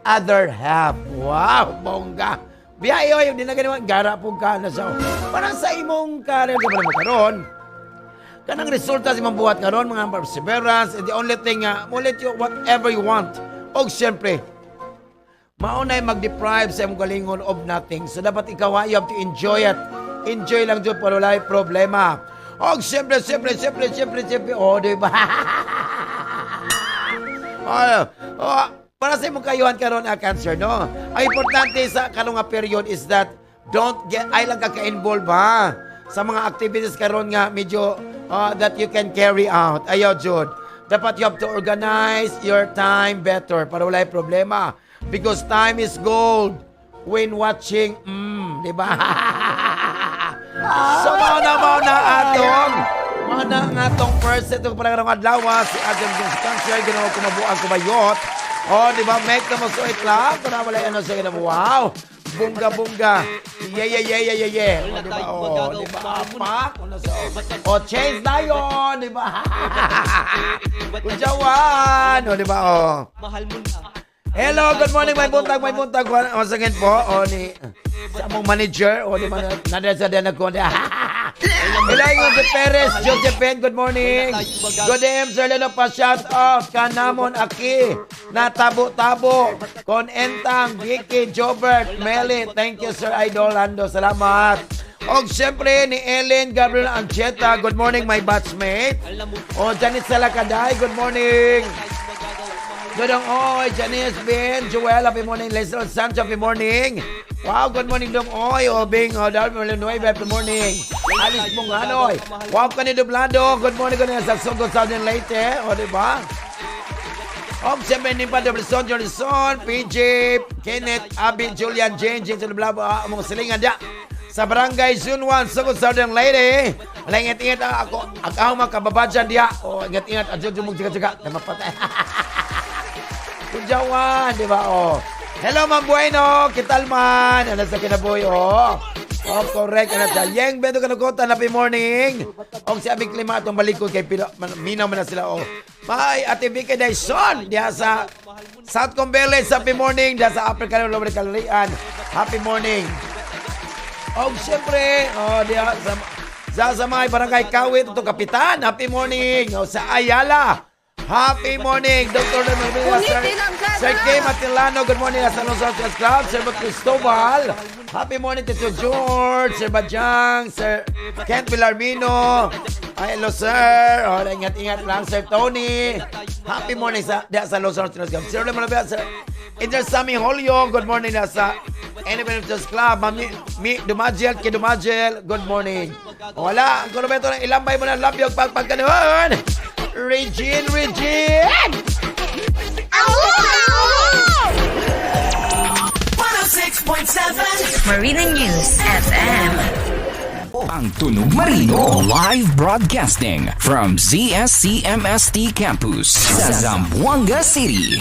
other half. Wow, bongga. Biyai, di na ganun, gara po ka na siya. Para sa imong karir ka pa naman karon, kanang resulta sa imong buhat karon, mga perseverance, the only thing, mo let you whatever you want. O siyempre, maunay mag-deprive sa imong galingon of nothing. So dapat ikaw, you have to enjoy it. Enjoy lang dyan para wala problema. O siyempre. O, diba? Para sa imong kayuhan karon, Cancer, no? Ang importante sa karong period is that ay lang kaka-involve, ha? Sa mga activities karon nga medyo that you can carry out. Ayaw, Jude. Dapat you have to organize your time better para wala problema. Because time is gold when watching, di ba? So, mauna ang atong first set ng parang adlaw, si Adam James Cancer, ginawa ko mabuang kumayot. Di ba? Make na masuit lang. Para wala yan sa ginawa. Wow! Bunga. Yeah. Di ba? Apak. Change na yun. Di ba? Kudyawan. Di ba? Mahal mo na. Hello, good morning, may buntag. Once again po, sa mong manager, di ba, nadasa din ako. Hello, Jose Perez, Josephine, good morning. Good day, Sir Leno, pa-shout off, kanamon aki, natabo-tabo, kon entang, Vicky, Jobert, Meli, thank you, Sir Idol, Lando, salamat. O siyempre ni Ellen Gabriel Ancheta, good morning, my batchmate. Janice Salakaday, good morning. Dodong Oy, Janice Ben, Joel, happy morning. Leslie Sancho, happy morning. Wow, good morning, Dong Oy. Bing, Darwin Villanueva, happy morning. Alice Munganoy. Wow, Kani Dublado, good morning. Sa Sogo, Southern Leyte. Diba? Siyempre, ni Padre Brisson, Jorison, PJ, Kenneth, Abby, Julian, Jane, Dublado, mga silingan dyan. sa Barangay Zone 1, Sugod Southern Lady. Wala, ingat-ingat ako. Ako makababad dyan diya. O, ingat-ingat. Adyo mong tiga-tiga. Na mapatay. Kujawan, di ba? O. Hello, Ma'am Bueno. Kital man. Ano sa kinabuhi, o. Oh, correct. Ano sa Yeng Beto Kanukutan. Happy morning. O, si Abing Klima atong balikod kay Minaw man na sila, o. May Ate Vicky Dyson. Diya sa South Combeles. Happy morning. Diya sa Upper Calorian Kalarian. Happy morning. O, siyempre, o, diya sa mga barangay Kawit, ito Kapitan. Happy morning. O, sa Ayala. Happy morning, Dr. Sir K. Matilano. Good morning, San Jose Social Club. Sir Cristobal. Happy morning, Tito George. Sir Bajang. Sir Kent Villarmino. Hello, sir. O, ingat-ingat lang, Sir Tony. Happy morning sa Los Angeles Club. Sir Lemon Sir Inter Sammy Holyo. Good morning na sa Independence Club. Mi Dumagel, Kidumagel. Good morning. Wala, ang konometo ng ilambay mo ng labyog pagpagkanuhan. Regine! 106.7 Marina News FM. Ang Tunog Marino live broadcasting from ZSCMST Campus sa Zamboanga City.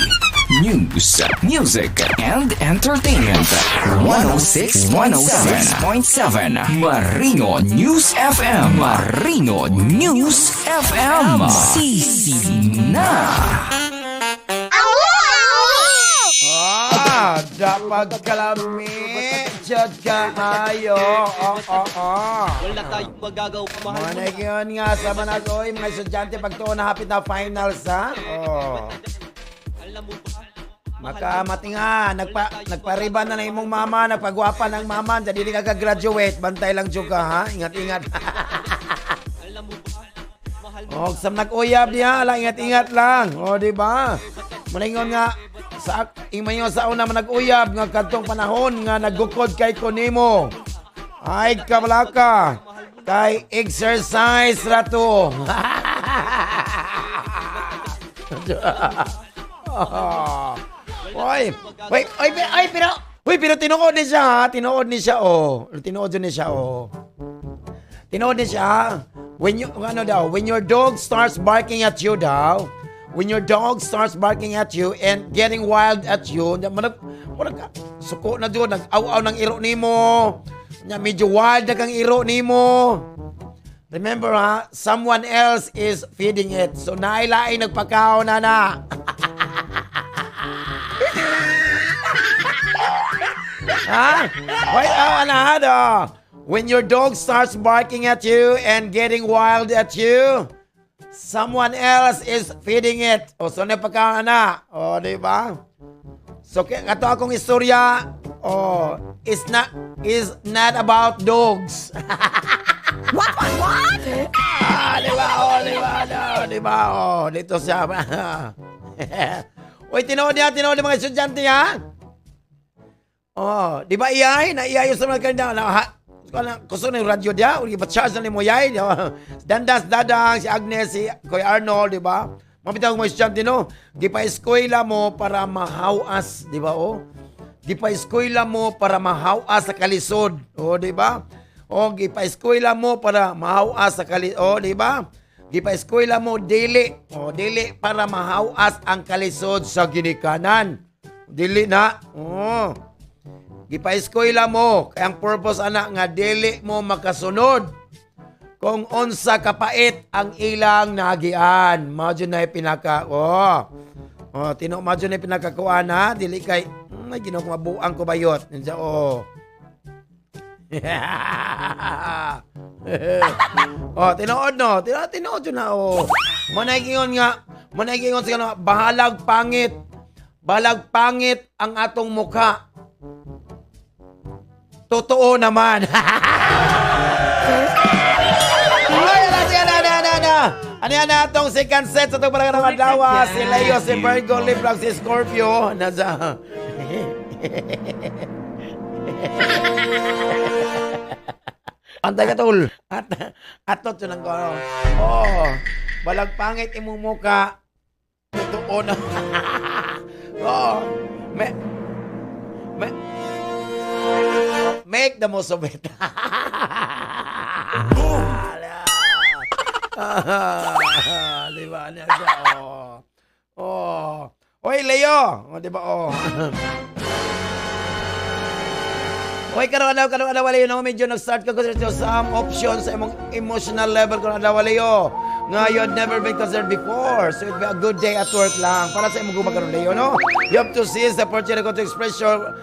News, music, and entertainment. 106.7 Marino News FM. Marino News FM. Sisina. Dapat kalami. Diyad ka ayo. Wala tayong magagawa mahal mo. Manay yun nga sa Managoy, mga estudyante pagtuon na hapit na finals, ha? Makamati nga, nagpariban na imong mama, nagpagwapa ng mama, jadi di ka graduate, bantay lang juga, ha? Ingat-ingat. Sam nag-uyab niya, ingat-ingat lang. Di ba? Maningon nga, sa imayo sa una man nag-uyab nga kadtong panahon nga nagukod kay Konimo. Ay kabalaka. Kay exercise rato. Oy, pero tinuod ni siya, ha? Tinuod ni siya. When your dog starts barking at you daw, when your dog starts barking at you and getting wild at you, suko na doon, nag-aw-aw ng iro nimo, medyo wild na kang iro nimo. Remember, ha, someone else is feeding it. So, nailaing nagpakaw na. Ha? Wait, when your dog starts barking at you and getting wild at you, someone else is feeding it. So napakaw na. Di ba? So kato akong istorya, is not about dogs. What? Di ba? Dito siya. Uy, tinood niya mga estudyante, ha? Di ba iyayo sa mga kanina? Kuso na yung radyo dia, i-charge na ni mo yay. Dandas, dadang, si Agnes, si Kuya Arnold, di ba? Mapitang mo estudyante, no? Gipa-eskwela mo para mahawas, di ba, Gipa-eskwela mo para mahawas sa kalisod, di ba? Gipa-eskwela mo para mahawas sa kalisod, di ba? Gipa-eskwela mo dili, dili para mahawas ang kalisod sa ginikanan. Dili na, Gipa-eskwela mo, kaya ang purpose nga dili mo makasunod kung unsa kapait ang ilang nagian. Madyo na pinaka, madyo na pinakakuan, ha? Dili kay, ginagmabuang ko bayot. Nandiyan, tinood no? Tinood yun na, Manaygingon sa bahalag pangit ang atong mukha. Totoo naman. Ano yan na itong second set sa itong parang madlawa? Si Leo, si Virgo, Libra, si Scorpio. Nasa... Antay ka, tol. Atot yun ang gano'n. Balag pangit imong muka. Totoo na. make the most of it. Boom! Di ba? Oy, Leo. Di ba? Oy, karon adaw Leo, no? Medyo nag-start ka consider some options sa imong emotional level karon adaw Leo. Nga you had never been considered before. So it'll be a good day at work lang. Para sa imong gumagano Leo, no? You have to seize the opportunity to express your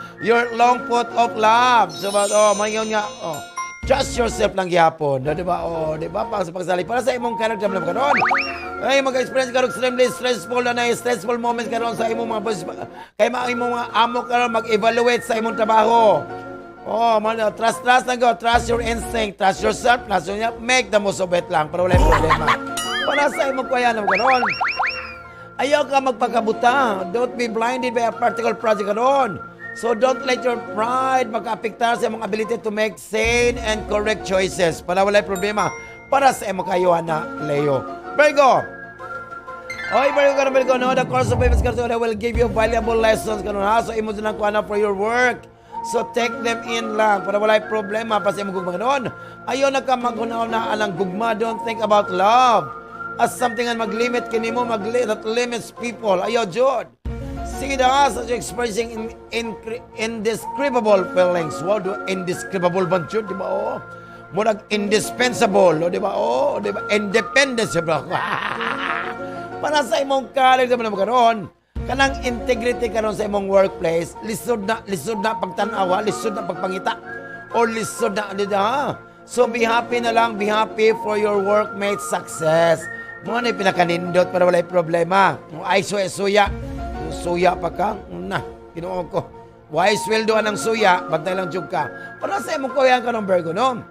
long put of love. So, mayon nga, trust yourself lang gihapon. Di ba? Di ba? Pang sa pagsali. Para sa imong character lang karon. Ay, mag-experience karon extremely stressful na stressful moments karon sa imong mga kay imong mga amo karon mag-evaluate sa imong trabaho. Trust lang go. Trust your instinct. Trust yourself. Make the most of it lang. Para wala problema. Para sa imong kuya na karon. Ayaw ka magpakabuta. Don't be blinded by a particular project karon. So don't let your pride maka-apektar sa imong ability to make sane and correct choices. Para wala problema. Para sa imong kayuhan na Leo. Virgo. Virgo, no? The course of business will give you valuable lessons karon ha. So imo lang kuha for your work. So take them in lang para walay problema pa sa imong gugma noon. Ayaw na ka maghunaw na alang gugma. Don't think about love as something nga maglimit kinimo that limits people. Ayaw jud. Sige da sa expressing indescribable feelings. Wow, indescribable ba jud, di ba? Murag indispensable, di ba? Di ba? Independence bro. Para sa imong karir naman karon. Kanang integrity karon sa imong workplace, lisod na pagtanawa, lisod na pagpangita, or lisod na So be happy na lang, be happy for your workmate's success. Mo na pinakanindot para walay problema. Ay suya pa ka, Ginoo ko. Why sweldo ang suya, bantay lang jud ka. Para sa imong kuya kanang Virgo, no?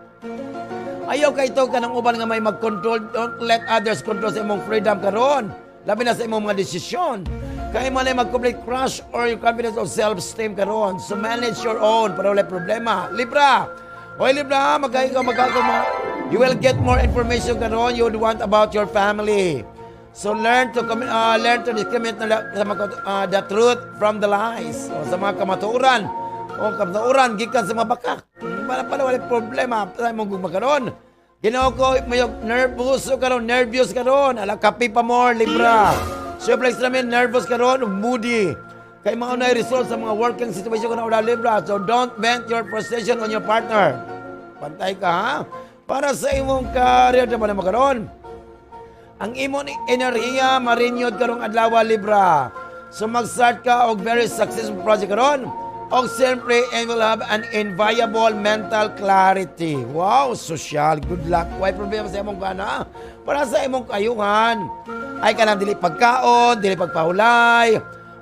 Ayaw kay ito kanang uban nga may mag-control, don't let others control sa imong freedom karon. Labi na sa imong mga desisyon. Kaya mo na mag-complete crush or your confidence of self-esteem karon. So manage your own para wala problema. Libra. Libra, you will get more information karon you would want about your family. So learn to discriminate the truth from the lies. O sa mga kamatuoran. Kamatuoran gikan sa mga bakak. Para wala problema para mo gumakaron. Ginoo ko nervous karon. Ala kape pa more Libra. Siyempre, extremely nervous karon, moody. Kaya mga unay result sa mga working situation ko na wala Libra. So don't vent your frustration on your partner. Pantay ka ha? Para sa imong career naman naman karon. Ang imong enerhiya marinyod karong adlaw Libra. So mag-start ka og very successful project karon. Og siyempre, and will have an inviolable mental clarity. Wow, social. Good luck. Why problema sa imong kana? Para sa imong kayuhan. Ay ka nang dili pagkaon, dili pagpahulay.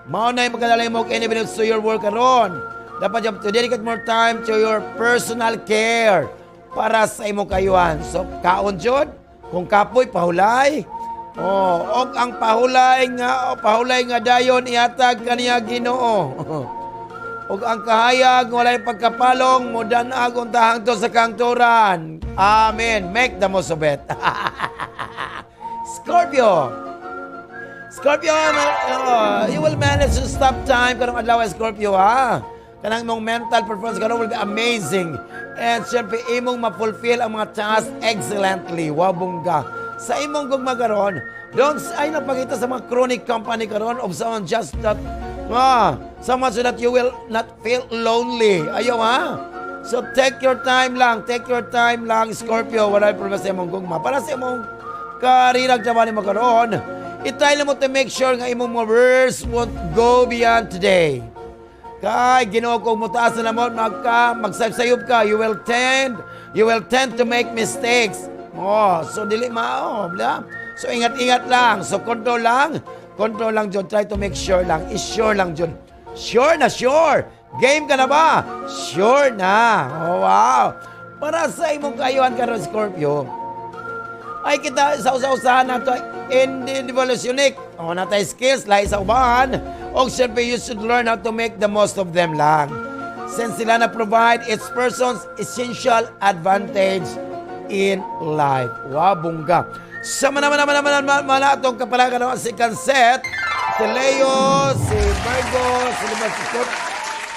Mao na yung magkadalay mo any minutes to your work karon. Dapat to dedicate more time to your personal care para sa imong kayuhan. So, kaon jud, kung kapoy pahulay. Og ang pahulay nga dayon ihatag kaniya Ginoo. Og ang kahayag walay pagkapalong mudan agong tahang to sa kangturan. Amen. Make the most of it. Scorpio, you will manage to stop time karong adlaw Scorpio ha. Kanang mong mental performance karon will be amazing. And syempre imong ma-fulfill ang mga tasks excellently. Wabungga. Sa imong gugma karon, ay napakita sa mga chronic company karon of someone just that so much that you will not feel lonely. Ayaw ha? So take your time lang, Scorpio. Wala problema sa imong gugma. Para sa imong karirag trabaho ni mo karon, itry mo to make sure nga imong mga words won't go beyond today. Kay Ginoo kung mutaas na mo, magsayop ka, you will tend to make mistakes. So dili bla. So ingat-ingat lang. So control lang John. Try to make sure lang. Is-sure lang John. Sure na sure. Game ka na ba? Sure na. Wow. Para sa imong kayuhan karon Scorpio, ay kita sa usahan nato individual unique. Natay skills lahi sa ubahan. O siyempre you should learn how to make the most of them lang. Since sila na provide its person's essential advantage in life. Wow, bungga. Sama naman itong kapalagan si Canset, si Leo, si Virgo, si Libra, si Scorpio.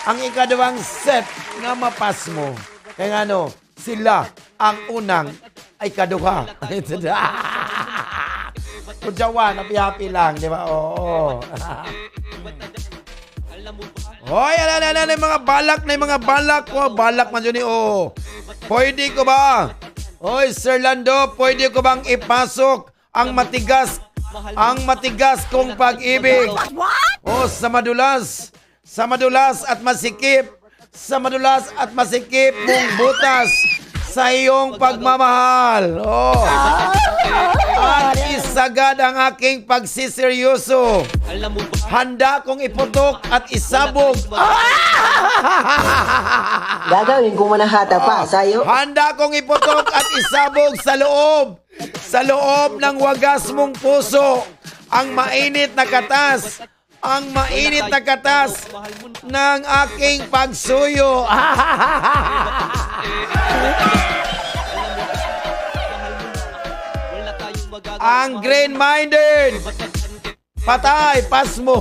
ang ikaduhang set nga mapas mo. Kaya nga sila ang unang ay kaduha. Kudyawan, happy-happy lang, di ba? Oo. Hoy, ala, mga balak. Oh, balak man yun oh. Pwede ko ba? Hoy, Sir Lando, pwede ko bang ipasok ang matigas kong pag-ibig? Oh, sa madulas at masikip mong butas sa iyong pagmamahal. Oh. At isagad ang aking pagsiseryoso. Handa kong iputok at isabog. Gagawin ko manahata pa sa'yo. Handa kong iputok at isabog sa loob ng wagas mong puso ang mainit na katas ng aking pagsuyo. Ang green-minded, patay, pasmo.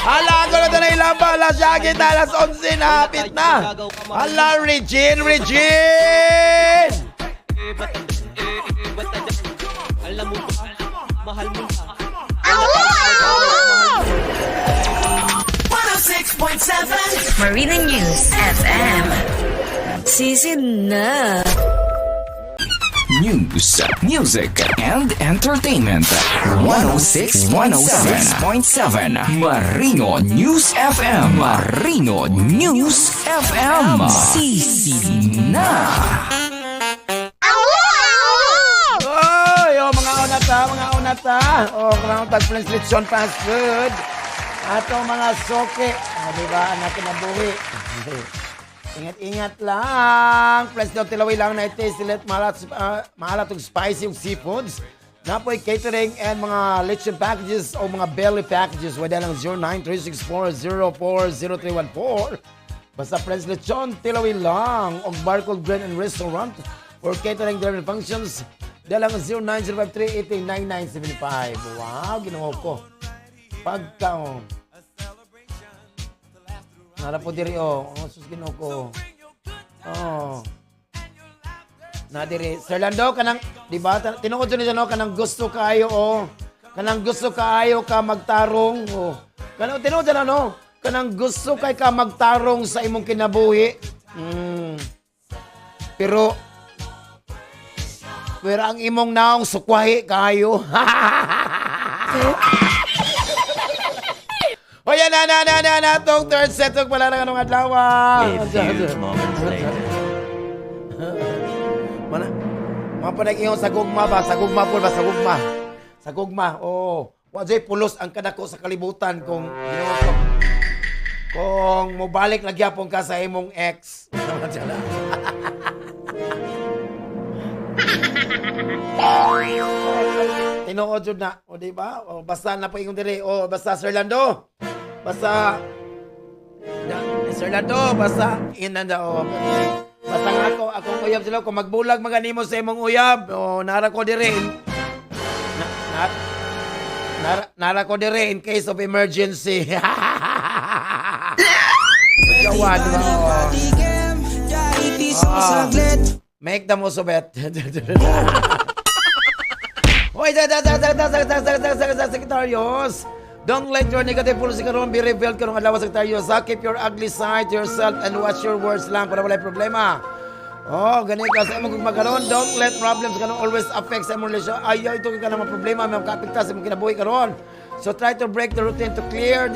Hala, ako na ito na ilamba. Alas 11, alas 11 na, hapit na. Hala, Regine! Marina News FM. Season na. News, music, and entertainment. 106.7 Marino News FM. Marino News FM. Sisina. Oy, mga unata. Karang tag-translation fast food. Atong mga soke. Diba, anak na buhi. Ingat-ingat lang. Plus daw tilaway lang na ite silit mahalat og spicy yung seafoods. Napoy catering and mga lechon packages o mga belly packages. Wala lang 093640400314. Basta Friends Lechon, tilaway lang. Og Barcode Grill and Restaurant for catering dinner functions. Dala lang 0905389975. Wow, ginawa ko. Pagka nara po diri sus ginoo ko. Na diri Sir Lando kanang di ba tinuod ni kanang gusto kaayo kanang gusto kaayo ka magtarong kanang tinuod kanang gusto kay ka magtarong sa imong kinabuhi. Pero ang imong naong sukwahi kaayo. O yan na tong third set og pala ng anong adlaw. Mapanag-iyon sa gugma. Wajay pulos ang kadako sa kalibutan kung mobalik nagyapon ka sa imong ex. Tinuod jud na. O di ba? O basta na pa ingon diri. O basta Sir Lando. Basta inanda basta nga akong uyab sila kung magbulag maganimo sa imong uyab. O nara ko diri. Nara ko diri in case of emergency. Jawan mo. Make the most of it. Hoy, Secretarios. Don't let your negative policy karon be revealed karong adlaw Secretarios. Keep your ugly side to yourself and watch your words lang para walay problema. Ganito ka sa imong magkaroon. Don't let problems karon always affect sa imong relasyon. Ayaw ito ka naman problema may makapekta sa imong kinabuhi karon. So try to break the routine to clear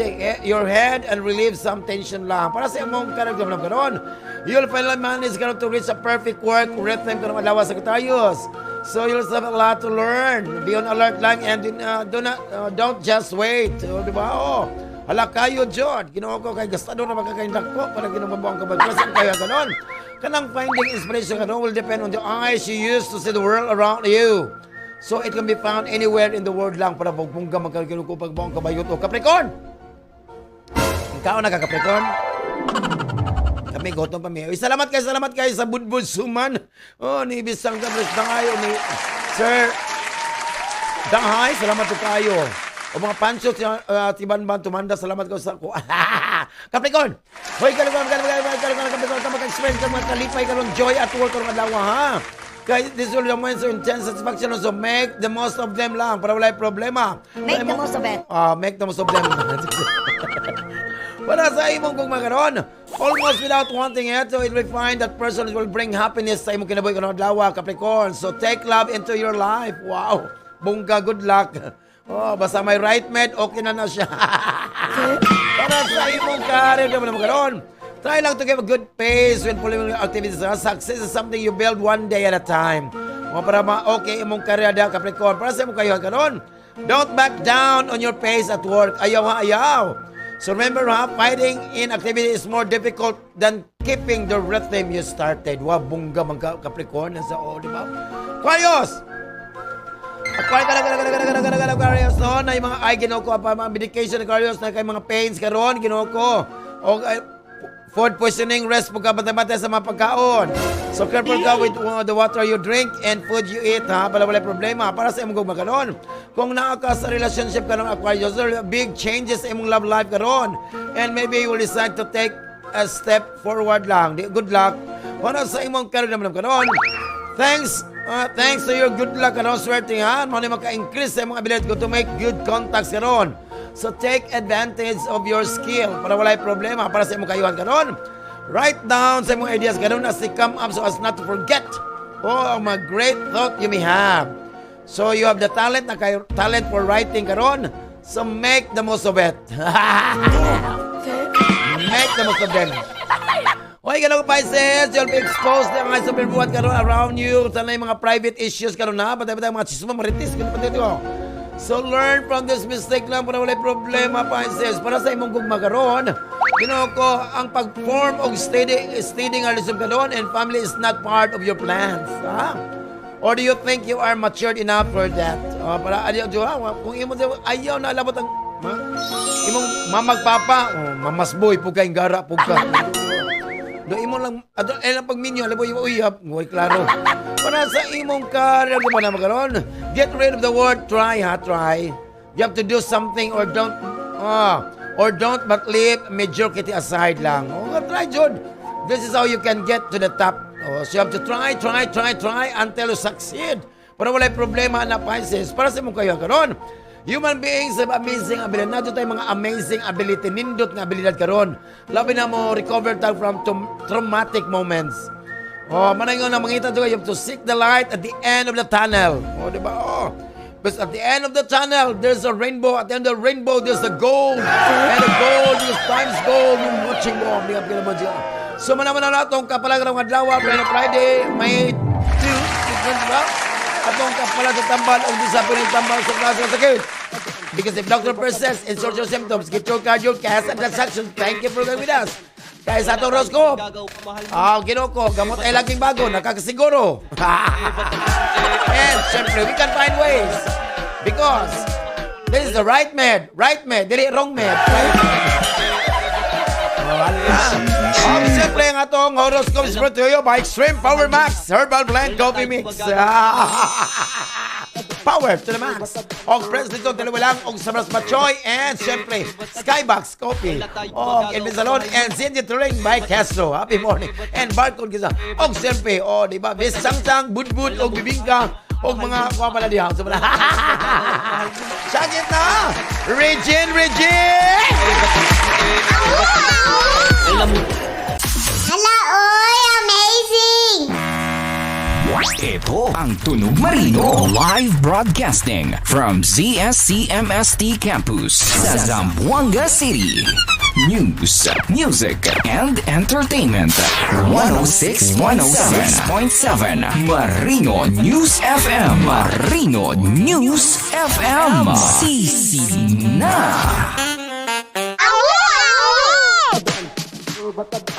your head and relieve some tension lang. Para sa imong karagdaman karon. You'll finally manage karon to reach a perfect work rhythm karong adlaw Secretarios. So you'll have a lot to learn. Be on alert lang and don't just wait. Diba? Hala kayo, Jod. Ginoo ko kay gastado na magkakaindak ko para ginumabang kabagpasan kayo ganon. Kanang finding inspiration kanon will depend on the eyes you use to see the world around you. So it can be found anywhere in the world lang para pagpungga magkakaginuko ko pagbaong kabayot o Capricorn. Ikaw na ka Capricorn? Kami gotong pami. Salamat kayo sa budbud suman. Ni Bisang Dabres Dangayo ni Sir Danghay. Salamat po kayo. O mga pansyot, tiban-ban, tumanda, salamat ko sa ko. Capricorn! Hoy, Capricorn, mag-experience ka, kalipay ka ng joy at work ng adlaw, ha? Kaya this will be moments of intense satisfaction, so make the most of them lang para wala problema. Make the most of it. Make the most of them. Para sa imong kung magaron, almost without wanting it, so it will find that person will bring happiness sa imong kinabuhi kanang adlaw, Capricorn. So take love into your life. Wow! Bungga, good luck. Basta may right med, okay na siya. Para sa imong career naman magaron, try lang to give a good pace when pulling activities. Success is something you build one day at a time. Para okay imong career da, Capricorn. Para sa imong kayuhan karon, don't back down on your pace at work. Ayaw. So remember, fighting in activity is more difficult than keeping the rhythm you started. Wow, bungga mga Capricorn. Di ba? Aquarius! Aquarius, no? Na yung mga ginoko pa, mga medication, Aquarius, na kay mga pains karon ginoko. O food poisoning, rest po ka bata-bata sa mga pagkaon. So careful ka with the water you drink and food you eat, ha? Para wala problema. Para sa imong magkaroon. Kung naaka sa relationship ka ng Aquarius, there are big changes sa imong love life karon. And maybe you will decide to take a step forward lang. Good luck. Para sa imong karoon naman karon. Thanks to your good luck karon, swerte, ha? Muna maka-increase sa imong ability ko to make good contacts karon. So take advantage of your skill para walay problema para sa imong kayuhan karon. Write down sa imong ideas karon as they come up so as not to forget. My great thought you may have. So you have the talent for writing karon. So make the most of it. Make the most of them. Okay, ganun pa Pisces, you'll be exposed na mga superbuhat karon around you. Sana yung mga private issues karon na. Patay mga chisma, maritis. Ganun pa dito. So learn from this mistake lang para wala problema, Pisces. Para sa imong gugma karon, ginoko, ang pag-form og steady realism karon and family is not part of your plans. Ha? Or do you think you are matured enough for that? Para kung imo ayaw na alabot ang imong mamagpapa, mamasboy po kayong gara po ka. Do imo lang lang pagminyo alaboy uyab, ngoy klaro. Para sa imong career mo na magaron, get rid of the word try, try. You have to do something or don't but leave mediocrity aside lang. Try jud. This is how you can get to the top. So you have to try until you succeed. Para walay problema na Pisces. Para sa imong kayo karon, human beings have amazing ability. Nato tayo mga amazing ability. Nindot nga abilidad karon. Labi na mo recover tayo from traumatic moments. Manay nga na mangita to, you have to seek the light at the end of the tunnel. Diba? But at the end of the tunnel, there's a rainbow. At the end of the rainbow, there's the gold. And the gold is times gold. Yung watching mo. So manaman na itong kapalagang adlaw, Friday, May 2, diba? Atong kapalag sa tambal o disapin ng tambal sa klase ng sakit. Because if Dr. persists in short symptoms, get your cardio, cast, and transactions. Thank you for being with us. Kaya sa itong horoscope, ginoko, gamot ay laging bago, nakakasiguro. And syempre, we can find ways. Because this is the right med, dili wrong med. Siyempre ang atong horoscope is brought to you by Extreme Power Max Herbal Blend Coffee Mix. Power to the max. Og press dito dalawa lang og Sabras Machoy and siyempre Skybox Coffee. Og Elvin Salon and Cindy Turing by Castro. Happy morning. And Barcode kisa. Og siyempre, di ba? Bisang-sang, budbud og bibingka og mga kuha pala diha. So pala. Sakit na! Regine! Hala, oy! Amazing! Ito ang Tunog Marino live broadcasting from ZSCMST Campus sa Zamboanga City. News, music, and entertainment. 106.7 Marino News FM. Marino News FM. Sisina.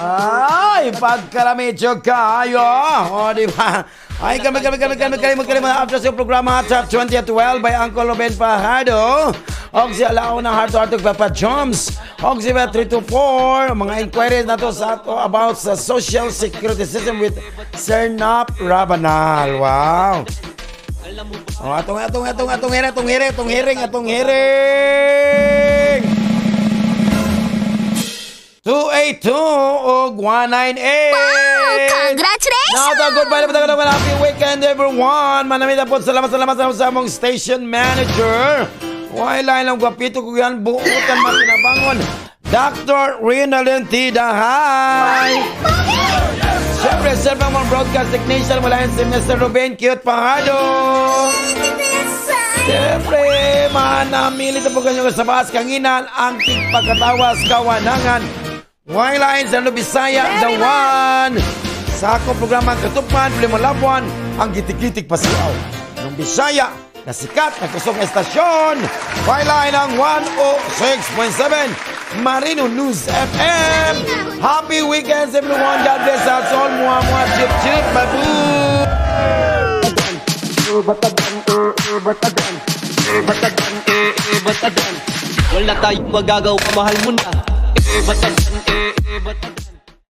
Ay, pagkaramidyo kayo. Di ba? Ay, kami after sa programa Top 20 at 12 by Uncle Ruben Fajardo. Og si Alao ng Heart to Heart of Papa Joms. Og si 324. Mga inquiries na to sa ato about sa social security system with Sir Nap Rabanal. Wow. Oh, atong hiring. 282 og 198. Congratulations! Now, goodbye na happy weekend everyone. Manamita po, salamat sa among station manager. Wala lang gwapito ko yan, buutan matinabangon. Dr. Rinalyn Tidahay. Siyempre, serve ang mga broadcast technician mula yan si Mr. Ruben Cute Pahado. Siyempre, manamili na po kanyo sa baas kanginan ang tigpagkatawas kawanangan. Wine sa Bisaya, the one. Sa akong programang Katupan, Plimalabuan, ang gitik-gitik pasiaw. Nung Bisaya, nasikat na kusong estasyon. Wine ang 106.7 Marino News FM. Happy weekends everyone. God bless us all. Mua, chip, chip, babu. Wala tayong magagawa, mahal mo na. Batagan, batagan.